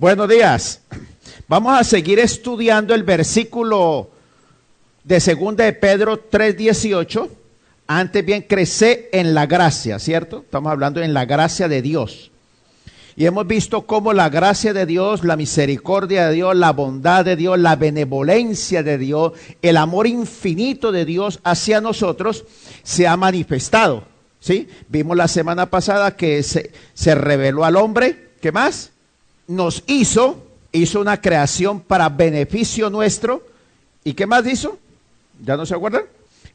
Buenos días. Vamos a seguir estudiando el versículo de 2 de Pedro 3:18. Antes bien, crece en la gracia, ¿cierto? Estamos hablando en la gracia de Dios. Y hemos visto cómo la gracia de Dios, la misericordia de Dios, la bondad de Dios, la benevolencia de Dios, el amor infinito de Dios hacia nosotros se ha manifestado, ¿sí? Vimos la semana pasada que se reveló al hombre. ¿Qué más? Nos hizo una creación para beneficio nuestro. ¿Y qué más hizo? ¿Ya no se acuerdan?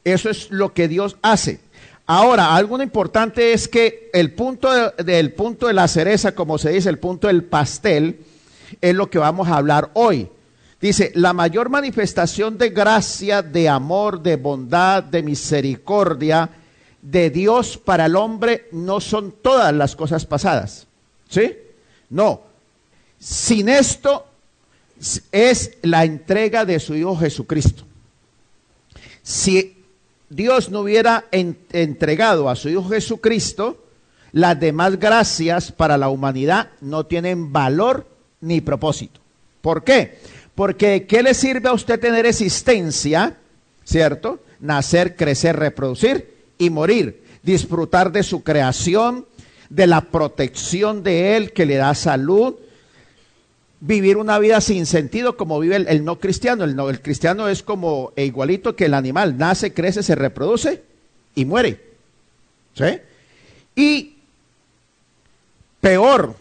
Eso es lo que Dios hace. Ahora, algo importante es que el punto de la cereza, como se dice, el punto del pastel, es lo que vamos a hablar hoy. Dice, la mayor manifestación de gracia, de amor, de bondad, de misericordia de Dios para el hombre no son todas las cosas pasadas, ¿sí? No. Sin esto es la entrega de su Hijo Jesucristo. Si Dios no hubiera entregado a su Hijo Jesucristo, las demás gracias para la humanidad no tienen valor ni propósito. ¿Por qué? Porque ¿qué le sirve a usted tener existencia, cierto? Nacer, crecer, reproducir y morir. Disfrutar de su creación, de la protección de Él que le da salud. Vivir una vida sin sentido como vive el no cristiano. El cristiano es como igualito que el animal. Nace, crece, se reproduce y muere. ¿Sí? Y peor,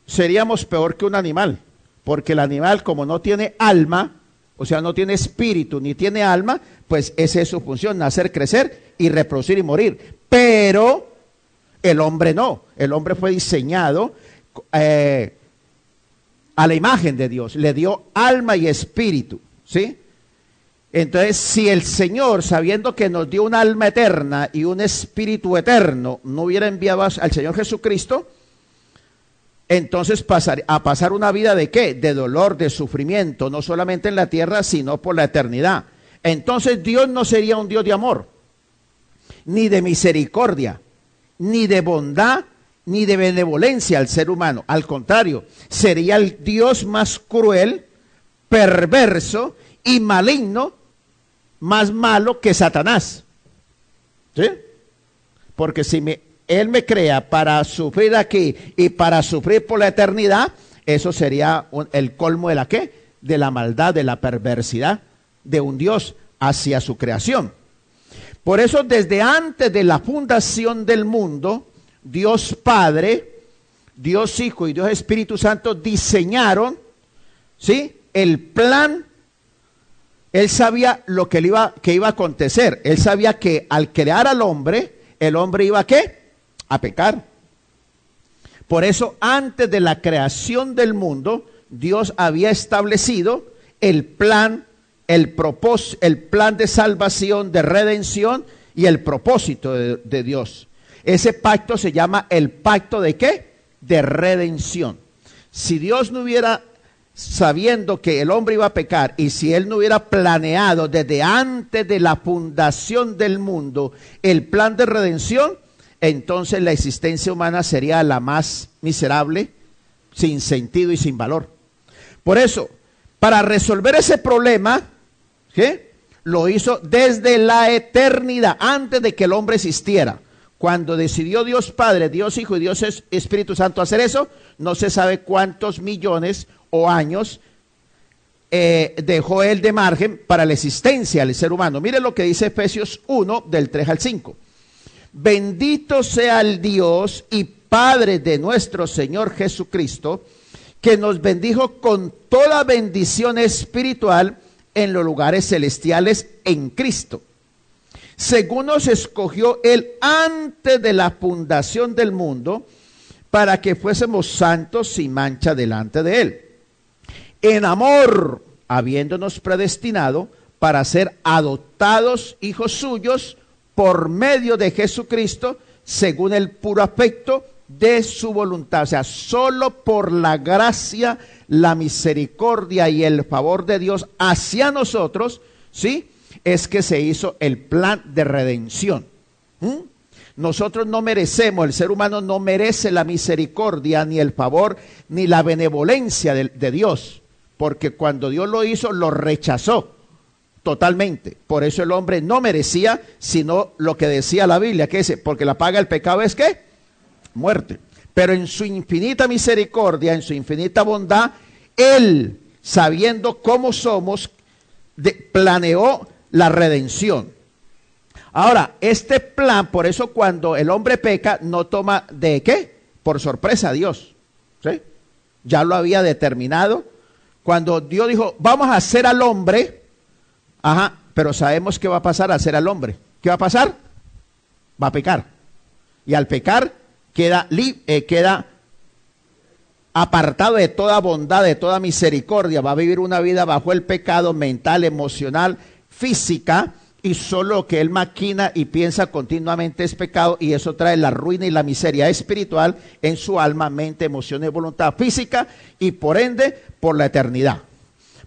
seríamos peor que un animal. Porque el animal, como no tiene alma, o sea, no tiene espíritu ni tiene alma, pues esa es su función, nacer, crecer y reproducir y morir. Pero el hombre no. El hombre fue diseñado a la imagen de Dios, le dio alma y espíritu, ¿sí? Entonces, si el Señor, sabiendo que nos dio un alma eterna y un espíritu eterno, no hubiera enviado al Señor Jesucristo, entonces a pasar una vida ¿de qué? De dolor, de sufrimiento, no solamente en la tierra, sino por la eternidad. Entonces Dios no sería un Dios de amor, ni de misericordia, ni de bondad, ni de benevolencia al ser humano. Al contrario, sería el Dios más cruel, perverso y maligno, más malo que Satanás. ¿Sí? Porque si Él me crea para sufrir aquí y para sufrir por la eternidad, eso sería el colmo de la ¿qué? De la maldad, de la perversidad de un Dios hacia su creación. Por eso, desde antes de la fundación del mundo, Dios Padre, Dios Hijo y Dios Espíritu Santo diseñaron, ¿sí?, el plan. Él sabía lo que iba a acontecer. Él sabía que al crear al hombre, el hombre iba ¿a qué? A pecar. Por eso, antes de la creación del mundo, Dios había establecido el plan, el propósito, el plan de salvación, de redención y el propósito de Dios. Ese pacto se llama el pacto ¿de qué? De redención. Si Dios no hubiera, sabiendo que el hombre iba a pecar, y si Él no hubiera planeado desde antes de la fundación del mundo el plan de redención, entonces la existencia humana sería la más miserable, sin sentido y sin valor. Por eso, para resolver ese problema, ¿qué? Lo hizo desde la eternidad, antes de que el hombre existiera. Cuando decidió Dios Padre, Dios Hijo y Dios Espíritu Santo hacer eso, no se sabe cuántos millones o años dejó Él de margen para la existencia del ser humano. Mire lo que dice Efesios 1, del 3 al 5. Bendito sea el Dios y Padre de nuestro Señor Jesucristo, que nos bendijo con toda bendición espiritual en los lugares celestiales en Cristo, según nos escogió Él antes de la fundación del mundo, para que fuésemos santos sin mancha delante de Él, en amor, habiéndonos predestinado para ser adoptados hijos suyos por medio de Jesucristo, según el puro afecto de su voluntad. O sea, solo por la gracia, la misericordia y el favor de Dios hacia nosotros, ¿sí?, es que se hizo el plan de redención. Nosotros no merecemos, el ser humano no merece la misericordia, ni el favor, ni la benevolencia de Dios, porque cuando Dios lo hizo, lo rechazó totalmente. Por eso el hombre no merecía, sino lo que decía la Biblia, que dice, porque la paga del pecado es ¿qué? Muerte. Pero en su infinita misericordia, en su infinita bondad, Él, sabiendo cómo somos, planeó la redención. Ahora, este plan, por eso cuando el hombre peca, no toma ¿de qué? Por sorpresa a Dios, ¿sí? Ya lo había determinado. Cuando Dios dijo, vamos a hacer al hombre, pero sabemos qué va a pasar al hacer al hombre. ¿Qué va a pasar? Va a pecar. Y al pecar queda apartado de toda bondad, de toda misericordia. Va a vivir una vida bajo el pecado mental, emocional, física, y solo lo que él maquina y piensa continuamente es pecado, y eso trae la ruina y la miseria espiritual en su alma, mente, emociones, voluntad física, y por ende, por la eternidad.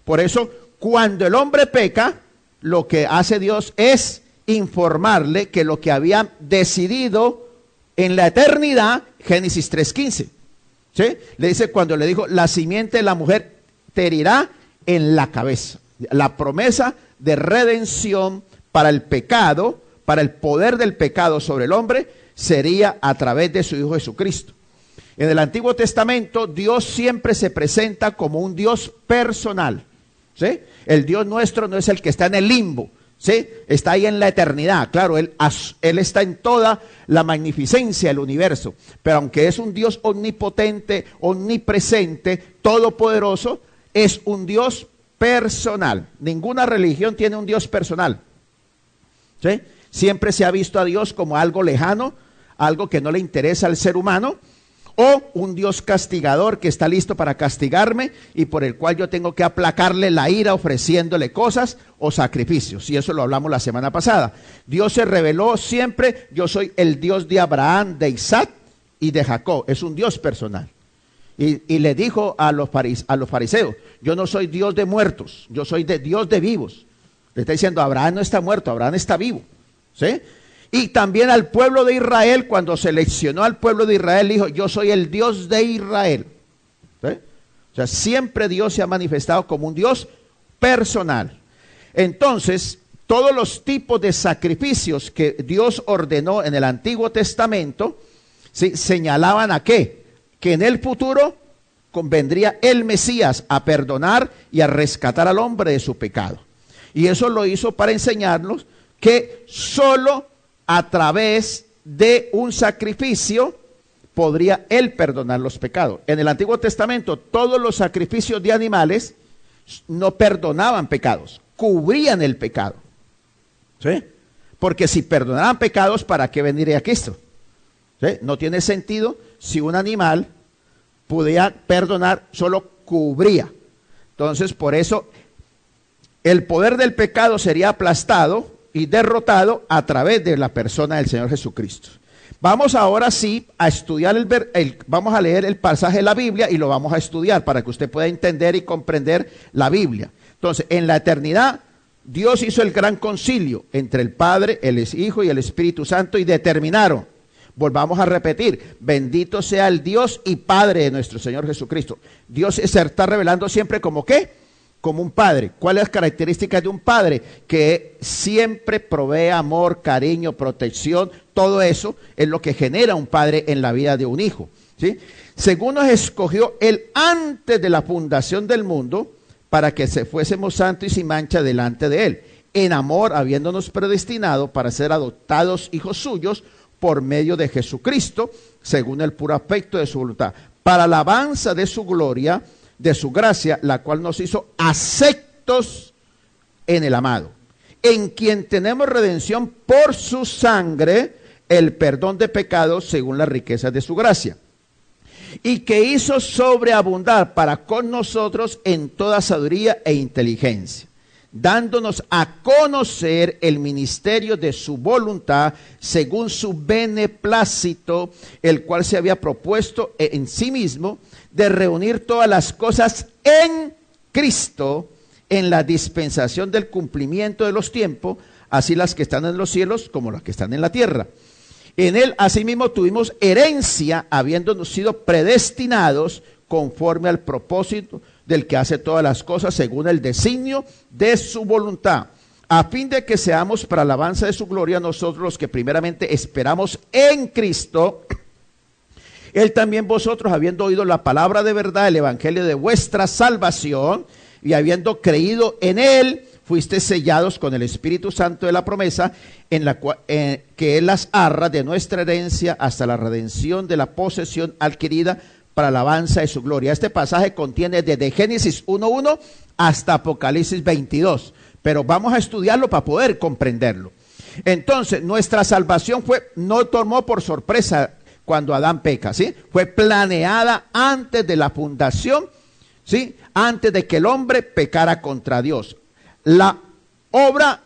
Por eso, cuando el hombre peca, lo que hace Dios es informarle que lo que había decidido en la eternidad, Génesis 3:15, ¿sí? Le dice cuando le dijo, la simiente de la mujer te herirá en la cabeza. La promesa de redención para el pecado, para el poder del pecado sobre el hombre, sería a través de su Hijo Jesucristo. En el Antiguo Testamento, Dios siempre se presenta como un Dios personal, ¿sí? El Dios nuestro no es el que está en el limbo, ¿sí? Está ahí en la eternidad. Claro, él está en toda la magnificencia del universo, pero aunque es un Dios omnipotente, omnipresente, todopoderoso, es un Dios personal. Ninguna religión tiene un Dios personal, ¿sí? Siempre se ha visto a Dios como algo lejano, algo que no le interesa al ser humano, o un Dios castigador que está listo para castigarme y por el cual yo tengo que aplacarle la ira ofreciéndole cosas o sacrificios. Y eso lo hablamos la semana pasada. Dios se reveló siempre, yo soy el Dios de Abraham, de Isaac y de Jacob. Es un Dios personal. Y le dijo a los fariseos, yo no soy Dios de muertos, yo soy Dios de vivos. Le está diciendo, Abraham no está muerto, Abraham está vivo, ¿sí? Y también al pueblo de Israel, cuando seleccionó al pueblo de Israel, dijo, yo soy el Dios de Israel, ¿sí? O sea, siempre Dios se ha manifestado como un Dios personal. Entonces, todos los tipos de sacrificios que Dios ordenó en el Antiguo Testamento, ¿sí?, señalaban a qué? Que en el futuro vendría el Mesías a perdonar y a rescatar al hombre de su pecado. Y eso lo hizo para enseñarnos que solo a través de un sacrificio podría Él perdonar los pecados. En el Antiguo Testamento, todos los sacrificios de animales no perdonaban pecados, cubrían el pecado, ¿sí? Porque si perdonaban pecados, ¿para qué vendría Cristo? ¿Sí? No tiene sentido si un animal pudiera perdonar, solo cubría. Entonces, por eso, el poder del pecado sería aplastado y derrotado a través de la persona del Señor Jesucristo. Vamos ahora sí a estudiar vamos a leer el pasaje de la Biblia y lo vamos a estudiar para que usted pueda entender y comprender la Biblia. Entonces, en la eternidad, Dios hizo el gran concilio entre el Padre, el Hijo y el Espíritu Santo y determinaron, volvamos a repetir, bendito sea el Dios y Padre de nuestro Señor Jesucristo. Dios se está revelando siempre como ¿qué? Como un padre. ¿Cuáles son las características de un padre? Que siempre provee amor, cariño, protección. Todo eso es lo que genera un padre en la vida de un hijo, ¿sí? Según nos escogió Él antes de la fundación del mundo, para que fuésemos santos y sin mancha delante de Él, en amor habiéndonos predestinado para ser adoptados hijos suyos por medio de Jesucristo, según el puro afecto de su voluntad, para alabanza de su gloria, de su gracia, la cual nos hizo aceptos en el amado, en quien tenemos redención por su sangre, el perdón de pecados según las riquezas de su gracia, y que hizo sobreabundar para con nosotros en toda sabiduría e inteligencia, dándonos a conocer el ministerio de su voluntad según su beneplácito, el cual se había propuesto en sí mismo de reunir todas las cosas en Cristo, en la dispensación del cumplimiento de los tiempos, así las que están en los cielos como las que están en la tierra. En él asimismo tuvimos herencia, habiéndonos sido predestinados conforme al propósito del que hace todas las cosas según el designio de su voluntad, a fin de que seamos para alabanza de su gloria nosotros los que primeramente esperamos en Cristo. Él también vosotros, habiendo oído la palabra de verdad, el evangelio de vuestra salvación, y habiendo creído en él, fuisteis sellados con el Espíritu Santo de la promesa, en la cual, que es las arras de nuestra herencia hasta la redención de la posesión adquirida para alabanza de su gloria. Este pasaje contiene desde Génesis 1:1 hasta Apocalipsis 22, pero vamos a estudiarlo para poder comprenderlo. Entonces, nuestra salvación no tomó por sorpresa cuando Adán peca, ¿sí? Fue planeada antes de la fundación, ¿sí? Antes de que el hombre pecara contra Dios. La obra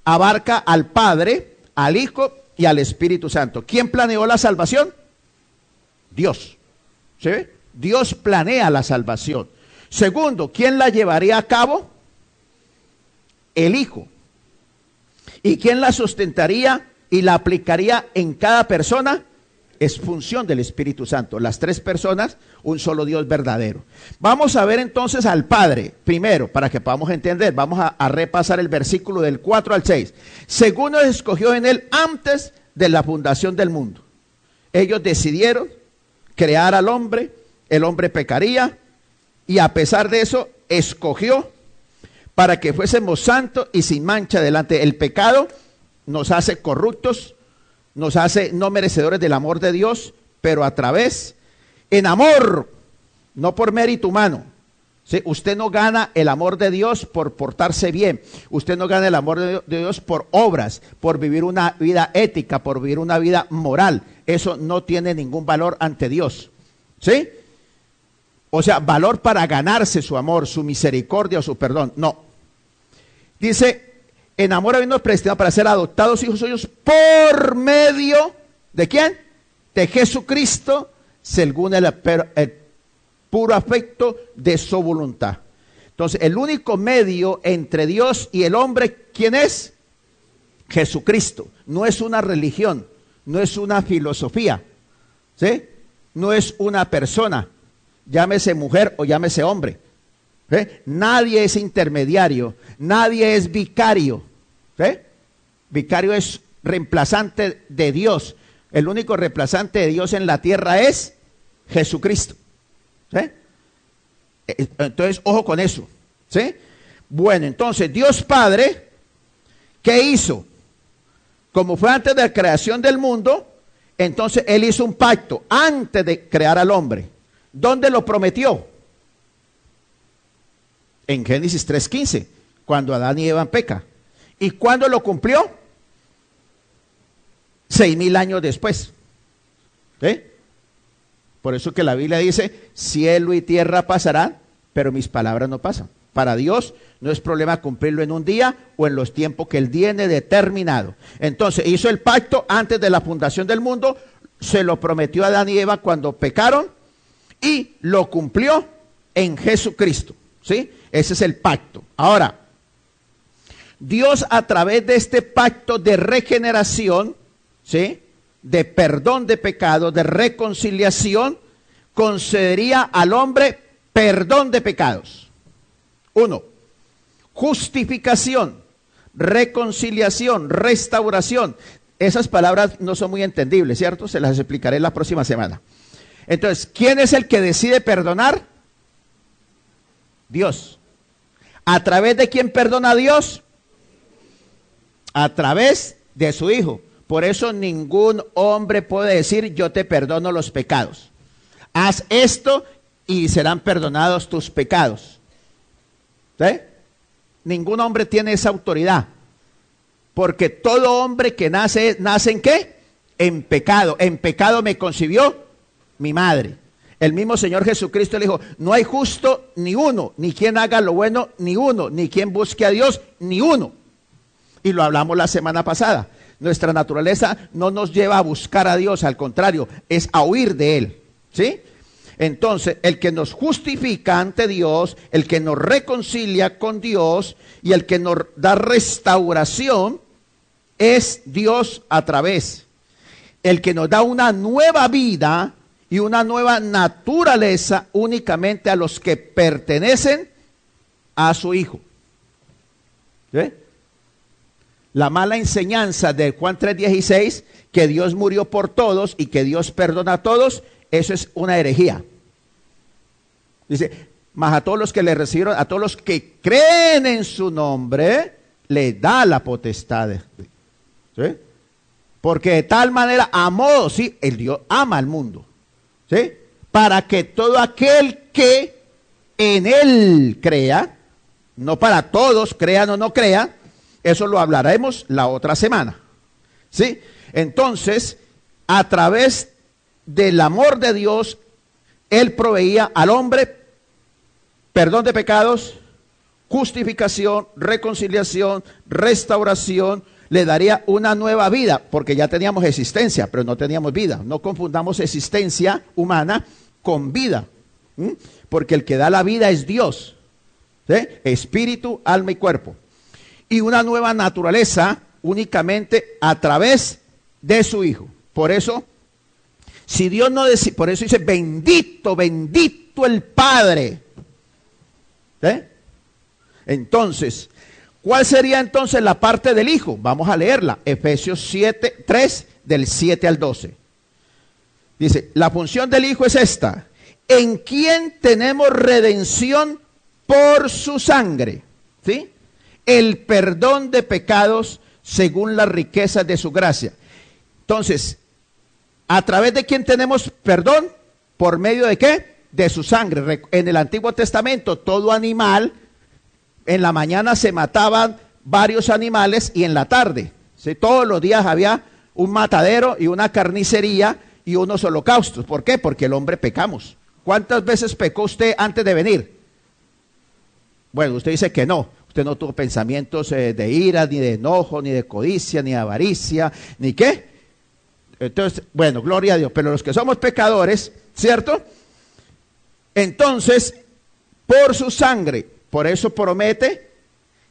abarca al Padre, al Hijo y al Espíritu Santo. ¿Quién planeó la salvación? Dios. ¿Sí? Dios planea la salvación. Segundo, ¿quién la llevaría a cabo? El Hijo. ¿Y quién la sustentaría y la aplicaría en cada persona? Es función del Espíritu Santo. Las tres personas, un solo Dios verdadero. Vamos a ver entonces al Padre, primero, para que podamos entender. Vamos a repasar el versículo del 4 al 6. Según nos escogió en él antes de la fundación del mundo. Ellos decidieron crear al hombre, el hombre pecaría, y a pesar de eso, escogió para que fuésemos santos y sin mancha delante. El pecado nos hace corruptos, nos hace no merecedores del amor de Dios, pero a través, en amor, no por mérito humano. ¿Sí? Usted no gana el amor de Dios por portarse bien. Usted no gana el amor de Dios por obras, por vivir una vida ética, por vivir una vida moral. Eso no tiene ningún valor ante Dios. ¿Sí? O sea, valor para ganarse su amor, su misericordia o su perdón. No. Dice, en amor habiéndonos predestinado para ser adoptados hijos suyos por medio ¿de quién? De Jesucristo, según el puro afecto de su voluntad. Entonces, el único medio entre Dios y el hombre, ¿quién es? Jesucristo. No es una religión, no es una filosofía, ¿sí? No es una persona, llámese mujer o llámese hombre. ¿Sí? Nadie es intermediario, nadie es vicario. ¿Sí? Vicario es reemplazante de Dios. El único reemplazante de Dios en la tierra es Jesucristo. ¿Sí? Entonces, ojo con eso. ¿Sí? Bueno, entonces, Dios Padre, ¿qué hizo? Como fue antes de la creación del mundo, entonces Él hizo un pacto antes de crear al hombre. ¿Dónde lo prometió? En Génesis 3:15, cuando Adán y Eva pecan. ¿Y cuándo lo cumplió? 6,000 años después. ¿Sí? Por eso que la Biblia dice, cielo y tierra pasarán, pero mis palabras no pasan. Para Dios no es problema cumplirlo en un día o en los tiempos que Él tiene determinado. Entonces hizo el pacto antes de la fundación del mundo, se lo prometió a Adán y Eva cuando pecaron y lo cumplió en Jesucristo. ¿Sí? Ese es el pacto. Ahora, Dios a través de este pacto de regeneración, ¿sí? De perdón de pecado, de reconciliación, concedería al hombre perdón de pecados. 1. Justificación, reconciliación, restauración. Esas palabras no son muy entendibles, ¿cierto? Se las explicaré la próxima semana. Entonces, ¿quién es el que decide perdonar? Dios. ¿A través de quién perdona a Dios? A través de su Hijo. Por eso ningún hombre puede decir, yo te perdono los pecados. Haz esto y serán perdonados tus pecados. ¿Sí? Ningún hombre tiene esa autoridad. Porque todo hombre que nace ¿en qué? En pecado. En pecado me concibió mi madre. El mismo Señor Jesucristo le dijo, no hay justo ni uno, ni quien haga lo bueno ni uno, ni quien busque a Dios ni uno. Y lo hablamos la semana pasada. Nuestra naturaleza no nos lleva a buscar a Dios, al contrario, es a huir de Él. ¿Sí? Entonces, el que nos justifica ante Dios, el que nos reconcilia con Dios y el que nos da restauración es Dios a través. el que nos da una nueva vida y una nueva naturaleza únicamente a los que pertenecen a su Hijo. ¿Sí? La mala enseñanza de Juan 3:16, que Dios murió por todos y que Dios perdona a todos, eso es una herejía. Dice, mas a todos los que le recibieron, a todos los que creen en su nombre, le da la potestad. ¿Sí? Porque de tal manera amó, sí, el Dios ama al mundo, ¿sí? Para que todo aquel que en él crea, no para todos, crean o no crean, eso lo hablaremos la otra semana, ¿sí? Entonces, a través del amor de Dios, Él proveía al hombre perdón de pecados, justificación, reconciliación, restauración, le daría una nueva vida, porque ya teníamos existencia, pero no teníamos vida. No confundamos existencia humana con vida, porque el que da la vida es Dios, ¿sí? Espíritu, alma y cuerpo. Y una nueva naturaleza únicamente a través de su Hijo. Por eso, si Dios no decide, por eso dice, bendito, bendito el Padre. ¿Sí? Entonces, ¿cuál sería entonces la parte del Hijo? Vamos a leerla, Efesios 3, del 7 al 12. Dice, la función del Hijo es esta, en quien tenemos redención por su sangre, ¿sí? El perdón de pecados según las riquezas de su gracia. Entonces, ¿a través de quién tenemos perdón? ¿Por medio de qué? De su sangre. En el Antiguo Testamento, todo animal, en la mañana se mataban varios animales y en la tarde, ¿sí? Todos los días había un matadero y una carnicería y unos holocaustos. ¿Por qué? Porque el hombre pecamos. ¿Cuántas veces pecó usted antes de venir? Bueno, usted dice que no. Usted no tuvo pensamientos de ira, ni de enojo, ni de codicia, ni de avaricia, ni qué. Entonces, bueno, gloria a Dios. Pero los que somos pecadores, ¿cierto? Entonces, por su sangre, por eso promete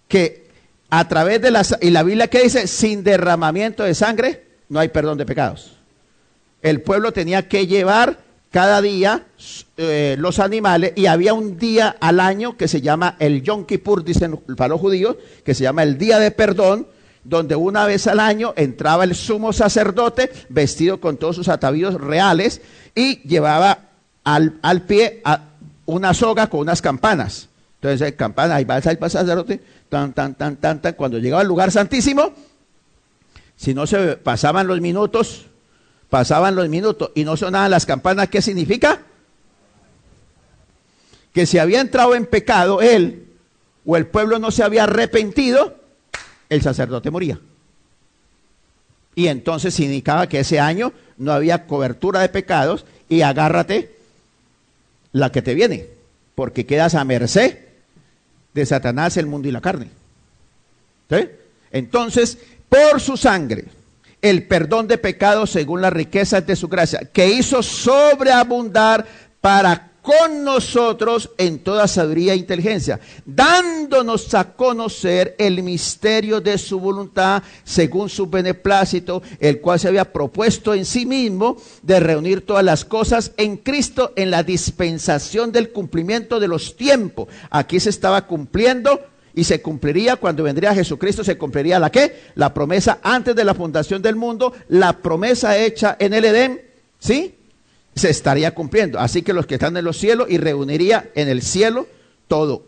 que a través de y la Biblia que dice, sin derramamiento de sangre, no hay perdón de pecados. El pueblo tenía que llevar cada día los animales, y había un día al año que se llama el Yom Kippur, dicen para los judíos, que se llama el día de perdón, donde una vez al año entraba el sumo sacerdote vestido con todos sus atavíos reales y llevaba al pie una soga con unas campanas. Entonces, campana, ahí va el sacerdote, tan, tan, tan, tan, tan. Cuando llegaba al lugar santísimo, si no se pasaban los minutos y no sonaban las campanas, ¿qué significa? Que si había entrado en pecado él o el pueblo no se había arrepentido, el sacerdote moría. Y entonces significaba que ese año no había cobertura de pecados y agárrate la que te viene, porque quedas a merced de Satanás, el mundo y la carne. ¿Sí? Entonces, por su sangre, el perdón de pecados según las riquezas de su gracia, que hizo sobreabundar para con nosotros en toda sabiduría e inteligencia, dándonos a conocer el misterio de su voluntad según su beneplácito, el cual se había propuesto en sí mismo de reunir todas las cosas en Cristo en la dispensación del cumplimiento de los tiempos. Aquí se estaba cumpliendo y se cumpliría cuando vendría Jesucristo. Se cumpliría la ¿qué? La promesa antes de la fundación del mundo, la promesa hecha en el Edén, ¿sí? Se estaría cumpliendo. Así que los que están en los cielos, y reuniría en el cielo todo.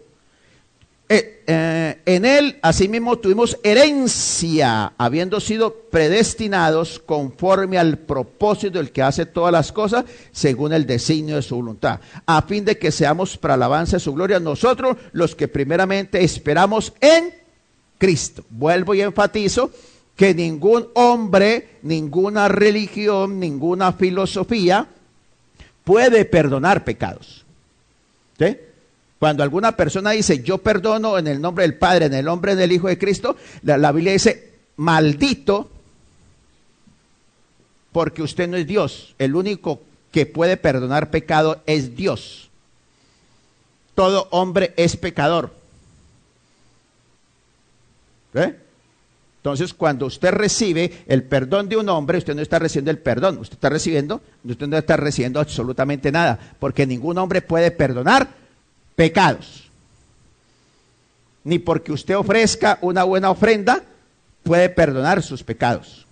En él asimismo tuvimos herencia, habiendo sido predestinados conforme al propósito del que hace todas las cosas según el designio de su voluntad, a fin de que seamos para alabanza de su gloria nosotros los que primeramente esperamos en Cristo. Vuelvo y enfatizo que ningún hombre, ninguna religión, ninguna filosofía puede perdonar pecados. ¿Sí? Cuando alguna persona dice, yo perdono en el nombre del Padre, en el nombre del Hijo de Cristo, la Biblia dice, maldito, porque usted no es Dios. El único que puede perdonar pecado es Dios. Todo hombre es pecador. ¿Eh? Entonces, cuando usted recibe el perdón de un hombre, usted no está recibiendo el perdón, usted no está recibiendo absolutamente nada, porque ningún hombre puede perdonar pecados. Ni porque usted ofrezca una buena ofrenda, puede perdonar sus pecados.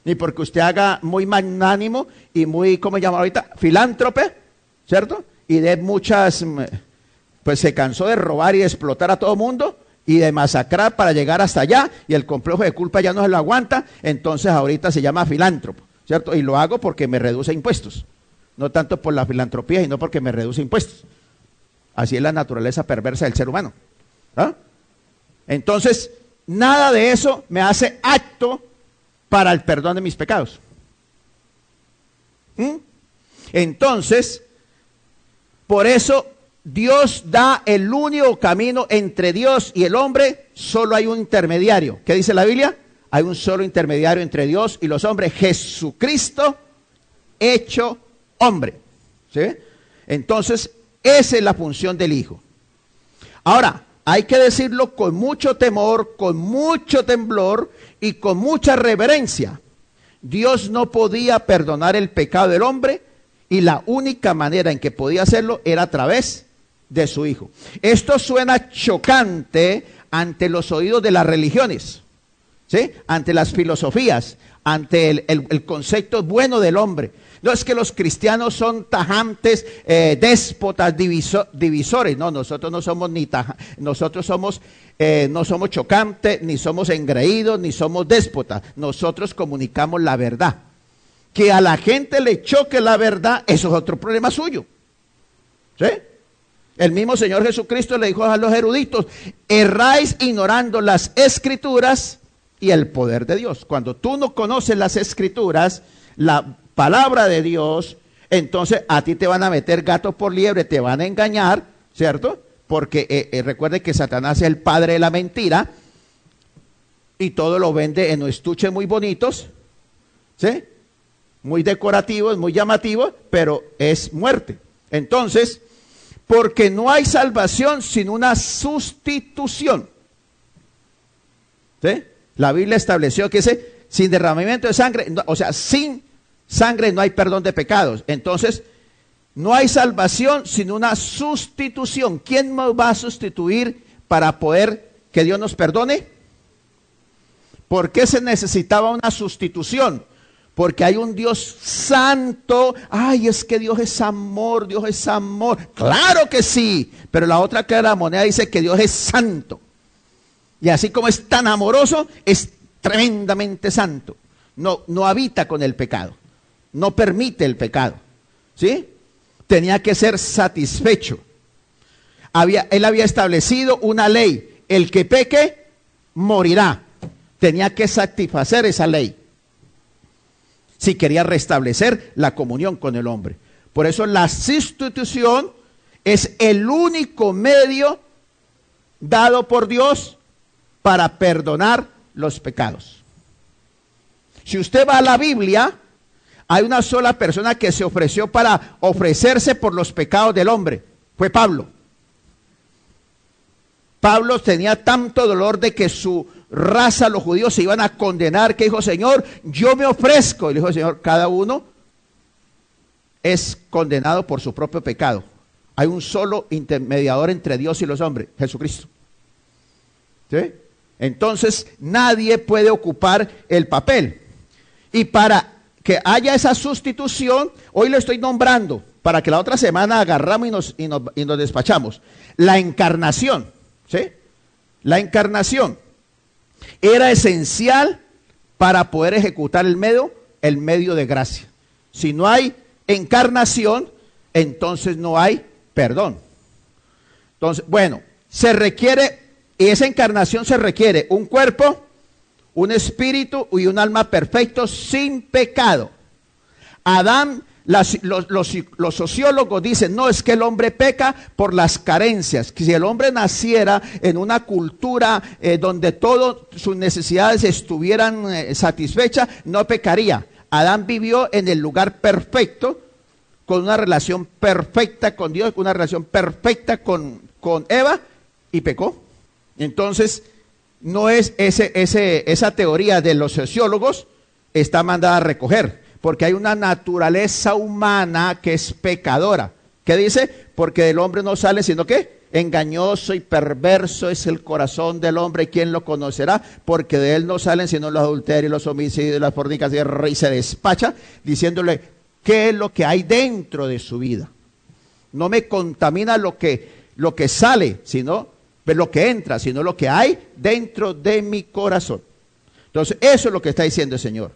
Ni porque usted haga muy magnánimo y muy, ¿cómo se llama ahorita? Filántrope, ¿cierto? Y de muchas, pues se cansó de robar y de explotar a todo mundo y de masacrar para llegar hasta allá, y el complejo de culpa ya no se lo aguanta, entonces ahorita se llama filántropo, ¿cierto? Y lo hago porque me reduce impuestos, no tanto por la filantropía, sino porque me reduce impuestos. Así es la naturaleza perversa del ser humano. ¿Ah? Entonces, nada de eso me hace apto para el perdón de mis pecados. Entonces, por eso Dios da el único camino entre Dios y el hombre. Solo hay un intermediario. ¿Qué dice la Biblia? Hay un solo intermediario entre Dios y los hombres, Jesucristo hecho hombre. ¿Sí? Entonces, esa es la función del Hijo. Ahora, hay que decirlo con mucho temor, con mucho temblor y con mucha reverencia. Dios no podía perdonar el pecado del hombre, y la única manera en que podía hacerlo era a través de su Hijo. Esto suena chocante ante los oídos de las religiones, ¿sí? Ante las filosofías, ante el concepto bueno del hombre. No es que los cristianos son tajantes, déspotas, divisores. No, nosotros no somos nosotros somos, no somos chocantes, ni somos engreídos, ni somos déspotas. Nosotros comunicamos la verdad. Que a la gente le choque la verdad, eso es otro problema suyo. ¿Sí? El mismo Señor Jesucristo le dijo a los eruditos: erráis ignorando las Escrituras y el poder de Dios. Cuando tú no conoces las Escrituras, la palabra de Dios, entonces a ti te van a meter gato por liebre, te van a engañar, ¿cierto? Porque recuerde que Satanás es el padre de la mentira y todo lo vende en estuches muy bonitos, ¿sí? Muy decorativos, muy llamativos, pero es muerte. Entonces, porque no hay salvación sin una sustitución. ¿Sí? La Biblia estableció que sin derramamiento de sangre, o sea, sin sangre no hay perdón de pecados. Entonces, no hay salvación sin una sustitución. ¿Quién nos va a sustituir para poder que Dios nos perdone? ¿Por qué se necesitaba una sustitución? Porque hay un Dios santo. Ay, es que Dios es amor, Dios es amor. Claro que sí, pero la otra cara de la moneda dice que Dios es santo. Y así como es tan amoroso, es tremendamente santo. No habita con el pecado, no permite el pecado, ¿sí? Tenía que ser satisfecho. Él había establecido una ley: el que peque, morirá. Tenía que satisfacer esa ley si quería restablecer la comunión con el hombre. Por eso la sustitución es el único medio dado por Dios para perdonar los pecados. Si usted va a la Biblia, hay una sola persona que se ofreció para ofrecerse por los pecados del hombre. Fue Pablo. Pablo tenía tanto dolor de que su raza, los judíos, se iban a condenar, que dijo: Señor, yo me ofrezco. Y le dijo: Señor, cada uno es condenado por su propio pecado. Hay un solo intermediador entre Dios y los hombres, Jesucristo. ¿Sí? Entonces, nadie puede ocupar el papel. Y para que haya esa sustitución, hoy lo estoy nombrando, para que la otra semana agarramos y nos despachamos. La encarnación, ¿sí? La encarnación era esencial para poder ejecutar el medio de gracia. Si no hay encarnación, entonces no hay perdón. Entonces, bueno, se requiere, y esa encarnación se requiere un cuerpo, un espíritu y un alma perfectos sin pecado. Adán, los sociólogos dicen: no, es que el hombre peca por las carencias. Que si el hombre naciera en una cultura donde todas sus necesidades estuvieran satisfechas, no pecaría. Adán vivió en el lugar perfecto, con una relación perfecta con Dios, con una relación perfecta con Eva, y pecó. Entonces, no es esa teoría de los sociólogos está mandada a recoger, porque hay una naturaleza humana que es pecadora. ¿Qué dice? Porque del hombre no sale sino ¿qué? Engañoso y perverso es el corazón del hombre, ¿quién lo conocerá? Porque de él no salen sino los adulterios, los homicidios, las fornicaciones, y se despacha diciéndole qué es lo que hay dentro de su vida. No me contamina lo que sale, sino lo que entra, sino lo que hay dentro de mi corazón. Entonces, eso es lo que está diciendo el Señor.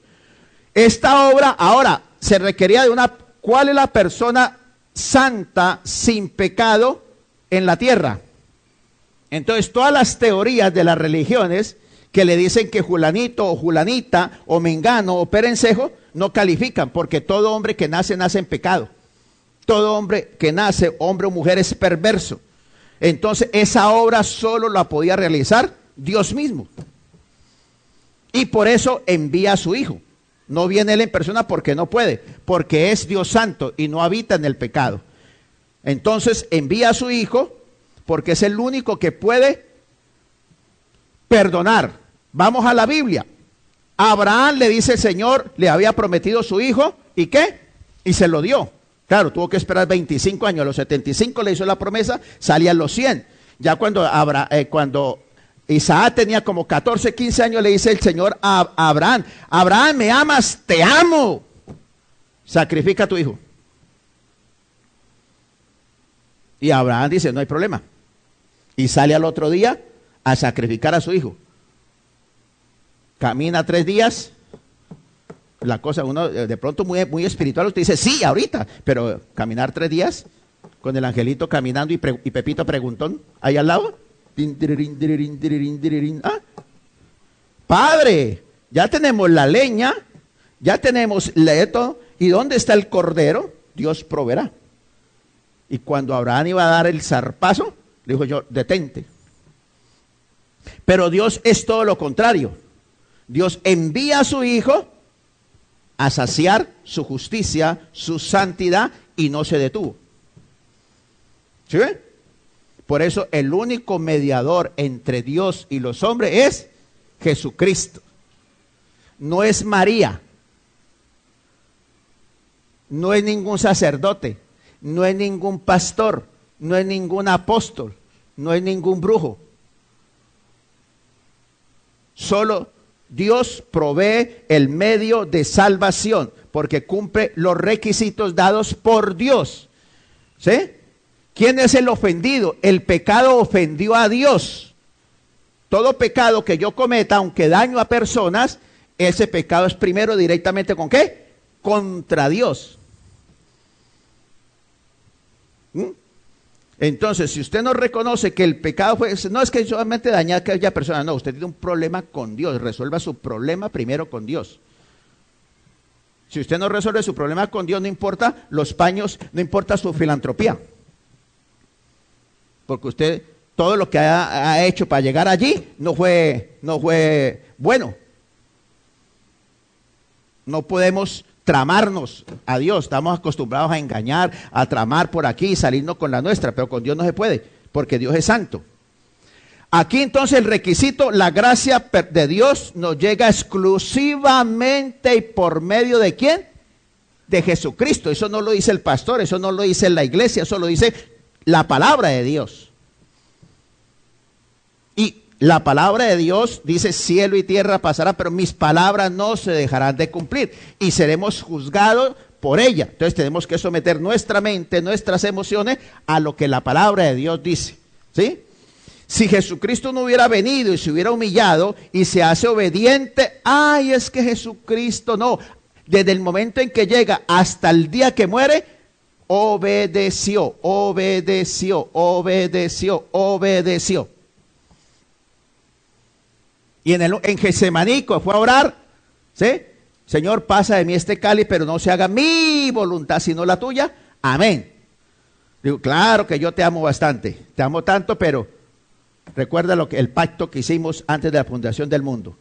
Esta obra, ahora, se requería de ¿cuál es la persona santa sin pecado en la tierra? Entonces, todas las teorías de las religiones que le dicen que Julanito o Julanita o Mengano o Perencejo no califican, porque todo hombre que nace en pecado. Todo hombre que nace, hombre o mujer, es perverso. Entonces, esa obra solo la podía realizar Dios mismo. Y por eso envía a su Hijo. No viene Él en persona porque no puede, porque es Dios santo y no habita en el pecado. Entonces, envía a su Hijo porque es el único que puede perdonar. Vamos a la Biblia. A Abraham le dice el Señor, le había prometido su hijo, ¿y qué? Y se lo dio. Claro, tuvo que esperar 25 años, a los 75 le hizo la promesa, salían los 100. Ya cuando Isaac tenía como 14, 15 años, le dice el Señor a Abraham, Abraham, ¿me amas? Te amo. Sacrifica a tu hijo. Y Abraham dice, no hay problema. Y sale al otro día a sacrificar a su hijo. Camina 3 días. La cosa, uno de pronto muy espiritual, usted dice, sí, ahorita, pero caminar 3 días con el angelito caminando y Pepito preguntón ahí al lado. ¿Ah? Padre, ya tenemos la leña, ya tenemos esto, ¿y dónde está el cordero? Dios proveerá. Y cuando Abraham iba a dar el zarpazo, le dijo yo, detente. Pero Dios es todo lo contrario. Dios envía a su hijo a saciar su justicia, su santidad, y no se detuvo. ¿Sí ven? Por eso el único mediador entre Dios y los hombres es Jesucristo. No es María. No es ningún sacerdote. No es ningún pastor. No es ningún apóstol. No es ningún brujo. Solo Dios provee el medio de salvación porque cumple los requisitos dados por Dios. ¿Sí? ¿Quién es el ofendido? El pecado ofendió a Dios. Todo pecado que yo cometa, aunque daño a personas, ese pecado es primero directamente ¿con qué? Contra Dios. Entonces, si usted no reconoce que el pecado fue, no es que solamente dañar a aquella persona, no, usted tiene un problema con Dios, resuelva su problema primero con Dios. Si usted no resuelve su problema con Dios, no importa los paños, no importa su filantropía. Porque usted, todo lo que ha hecho para llegar allí, no fue bueno. No podemos tramarnos a Dios, estamos acostumbrados a engañar, a tramar por aquí y salirnos con la nuestra, pero con Dios no se puede, porque Dios es santo. Aquí entonces el requisito, la gracia de Dios nos llega exclusivamente y por medio ¿de quién? De Jesucristo. Eso no lo dice el pastor, eso no lo dice la iglesia, eso lo dice la palabra de Dios. Y la palabra de Dios dice cielo y tierra pasará, pero mis palabras no se dejarán de cumplir y seremos juzgados por ella. Entonces tenemos que someter nuestra mente, nuestras emociones a lo que la palabra de Dios dice. ¿Sí? Si Jesucristo no hubiera venido y se hubiera humillado y se hace obediente, ay, es que Jesucristo no. Desde el momento en que llega hasta el día que muere, obedeció, obedeció, obedeció, obedeció. Y en Getsemaní fue a orar, ¿sí? Señor, pasa de mí este cáliz, pero no se haga mi voluntad, sino la tuya. Amén. Digo, claro que yo te amo bastante, te amo tanto, pero recuerda el pacto que hicimos antes de la fundación del mundo.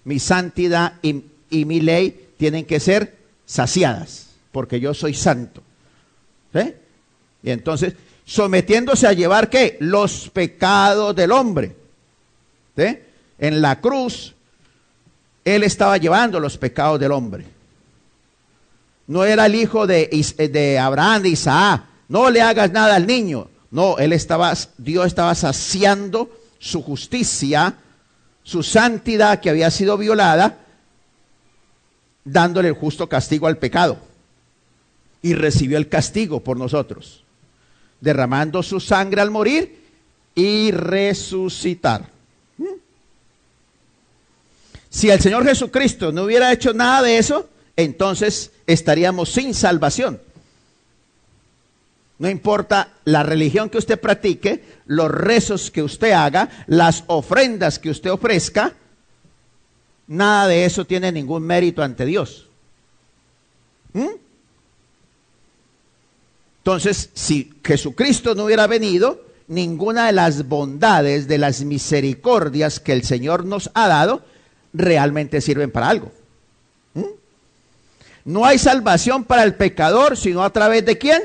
Mi santidad y mi ley tienen que ser saciadas, porque yo soy santo. ¿Sí? Y entonces, sometiéndose a llevar, ¿qué? Los pecados del hombre. ¿sí? En la cruz, Él estaba llevando los pecados del hombre. No era el hijo de Abraham, de Isaac. No le hagas nada al niño. No, Dios estaba saciando su justicia, su santidad que había sido violada, dándole el justo castigo al pecado. Y recibió el castigo por nosotros, derramando su sangre al morir y resucitar. Si el Señor Jesucristo no hubiera hecho nada de eso, entonces estaríamos sin salvación. No importa la religión que usted practique, los rezos que usted haga, las ofrendas que usted ofrezca, nada de eso tiene ningún mérito ante Dios. Entonces, si Jesucristo no hubiera venido, ninguna de las bondades, de las misericordias que el Señor nos ha dado, realmente sirven para algo. No hay salvación para el pecador, sino a través de ¿quién?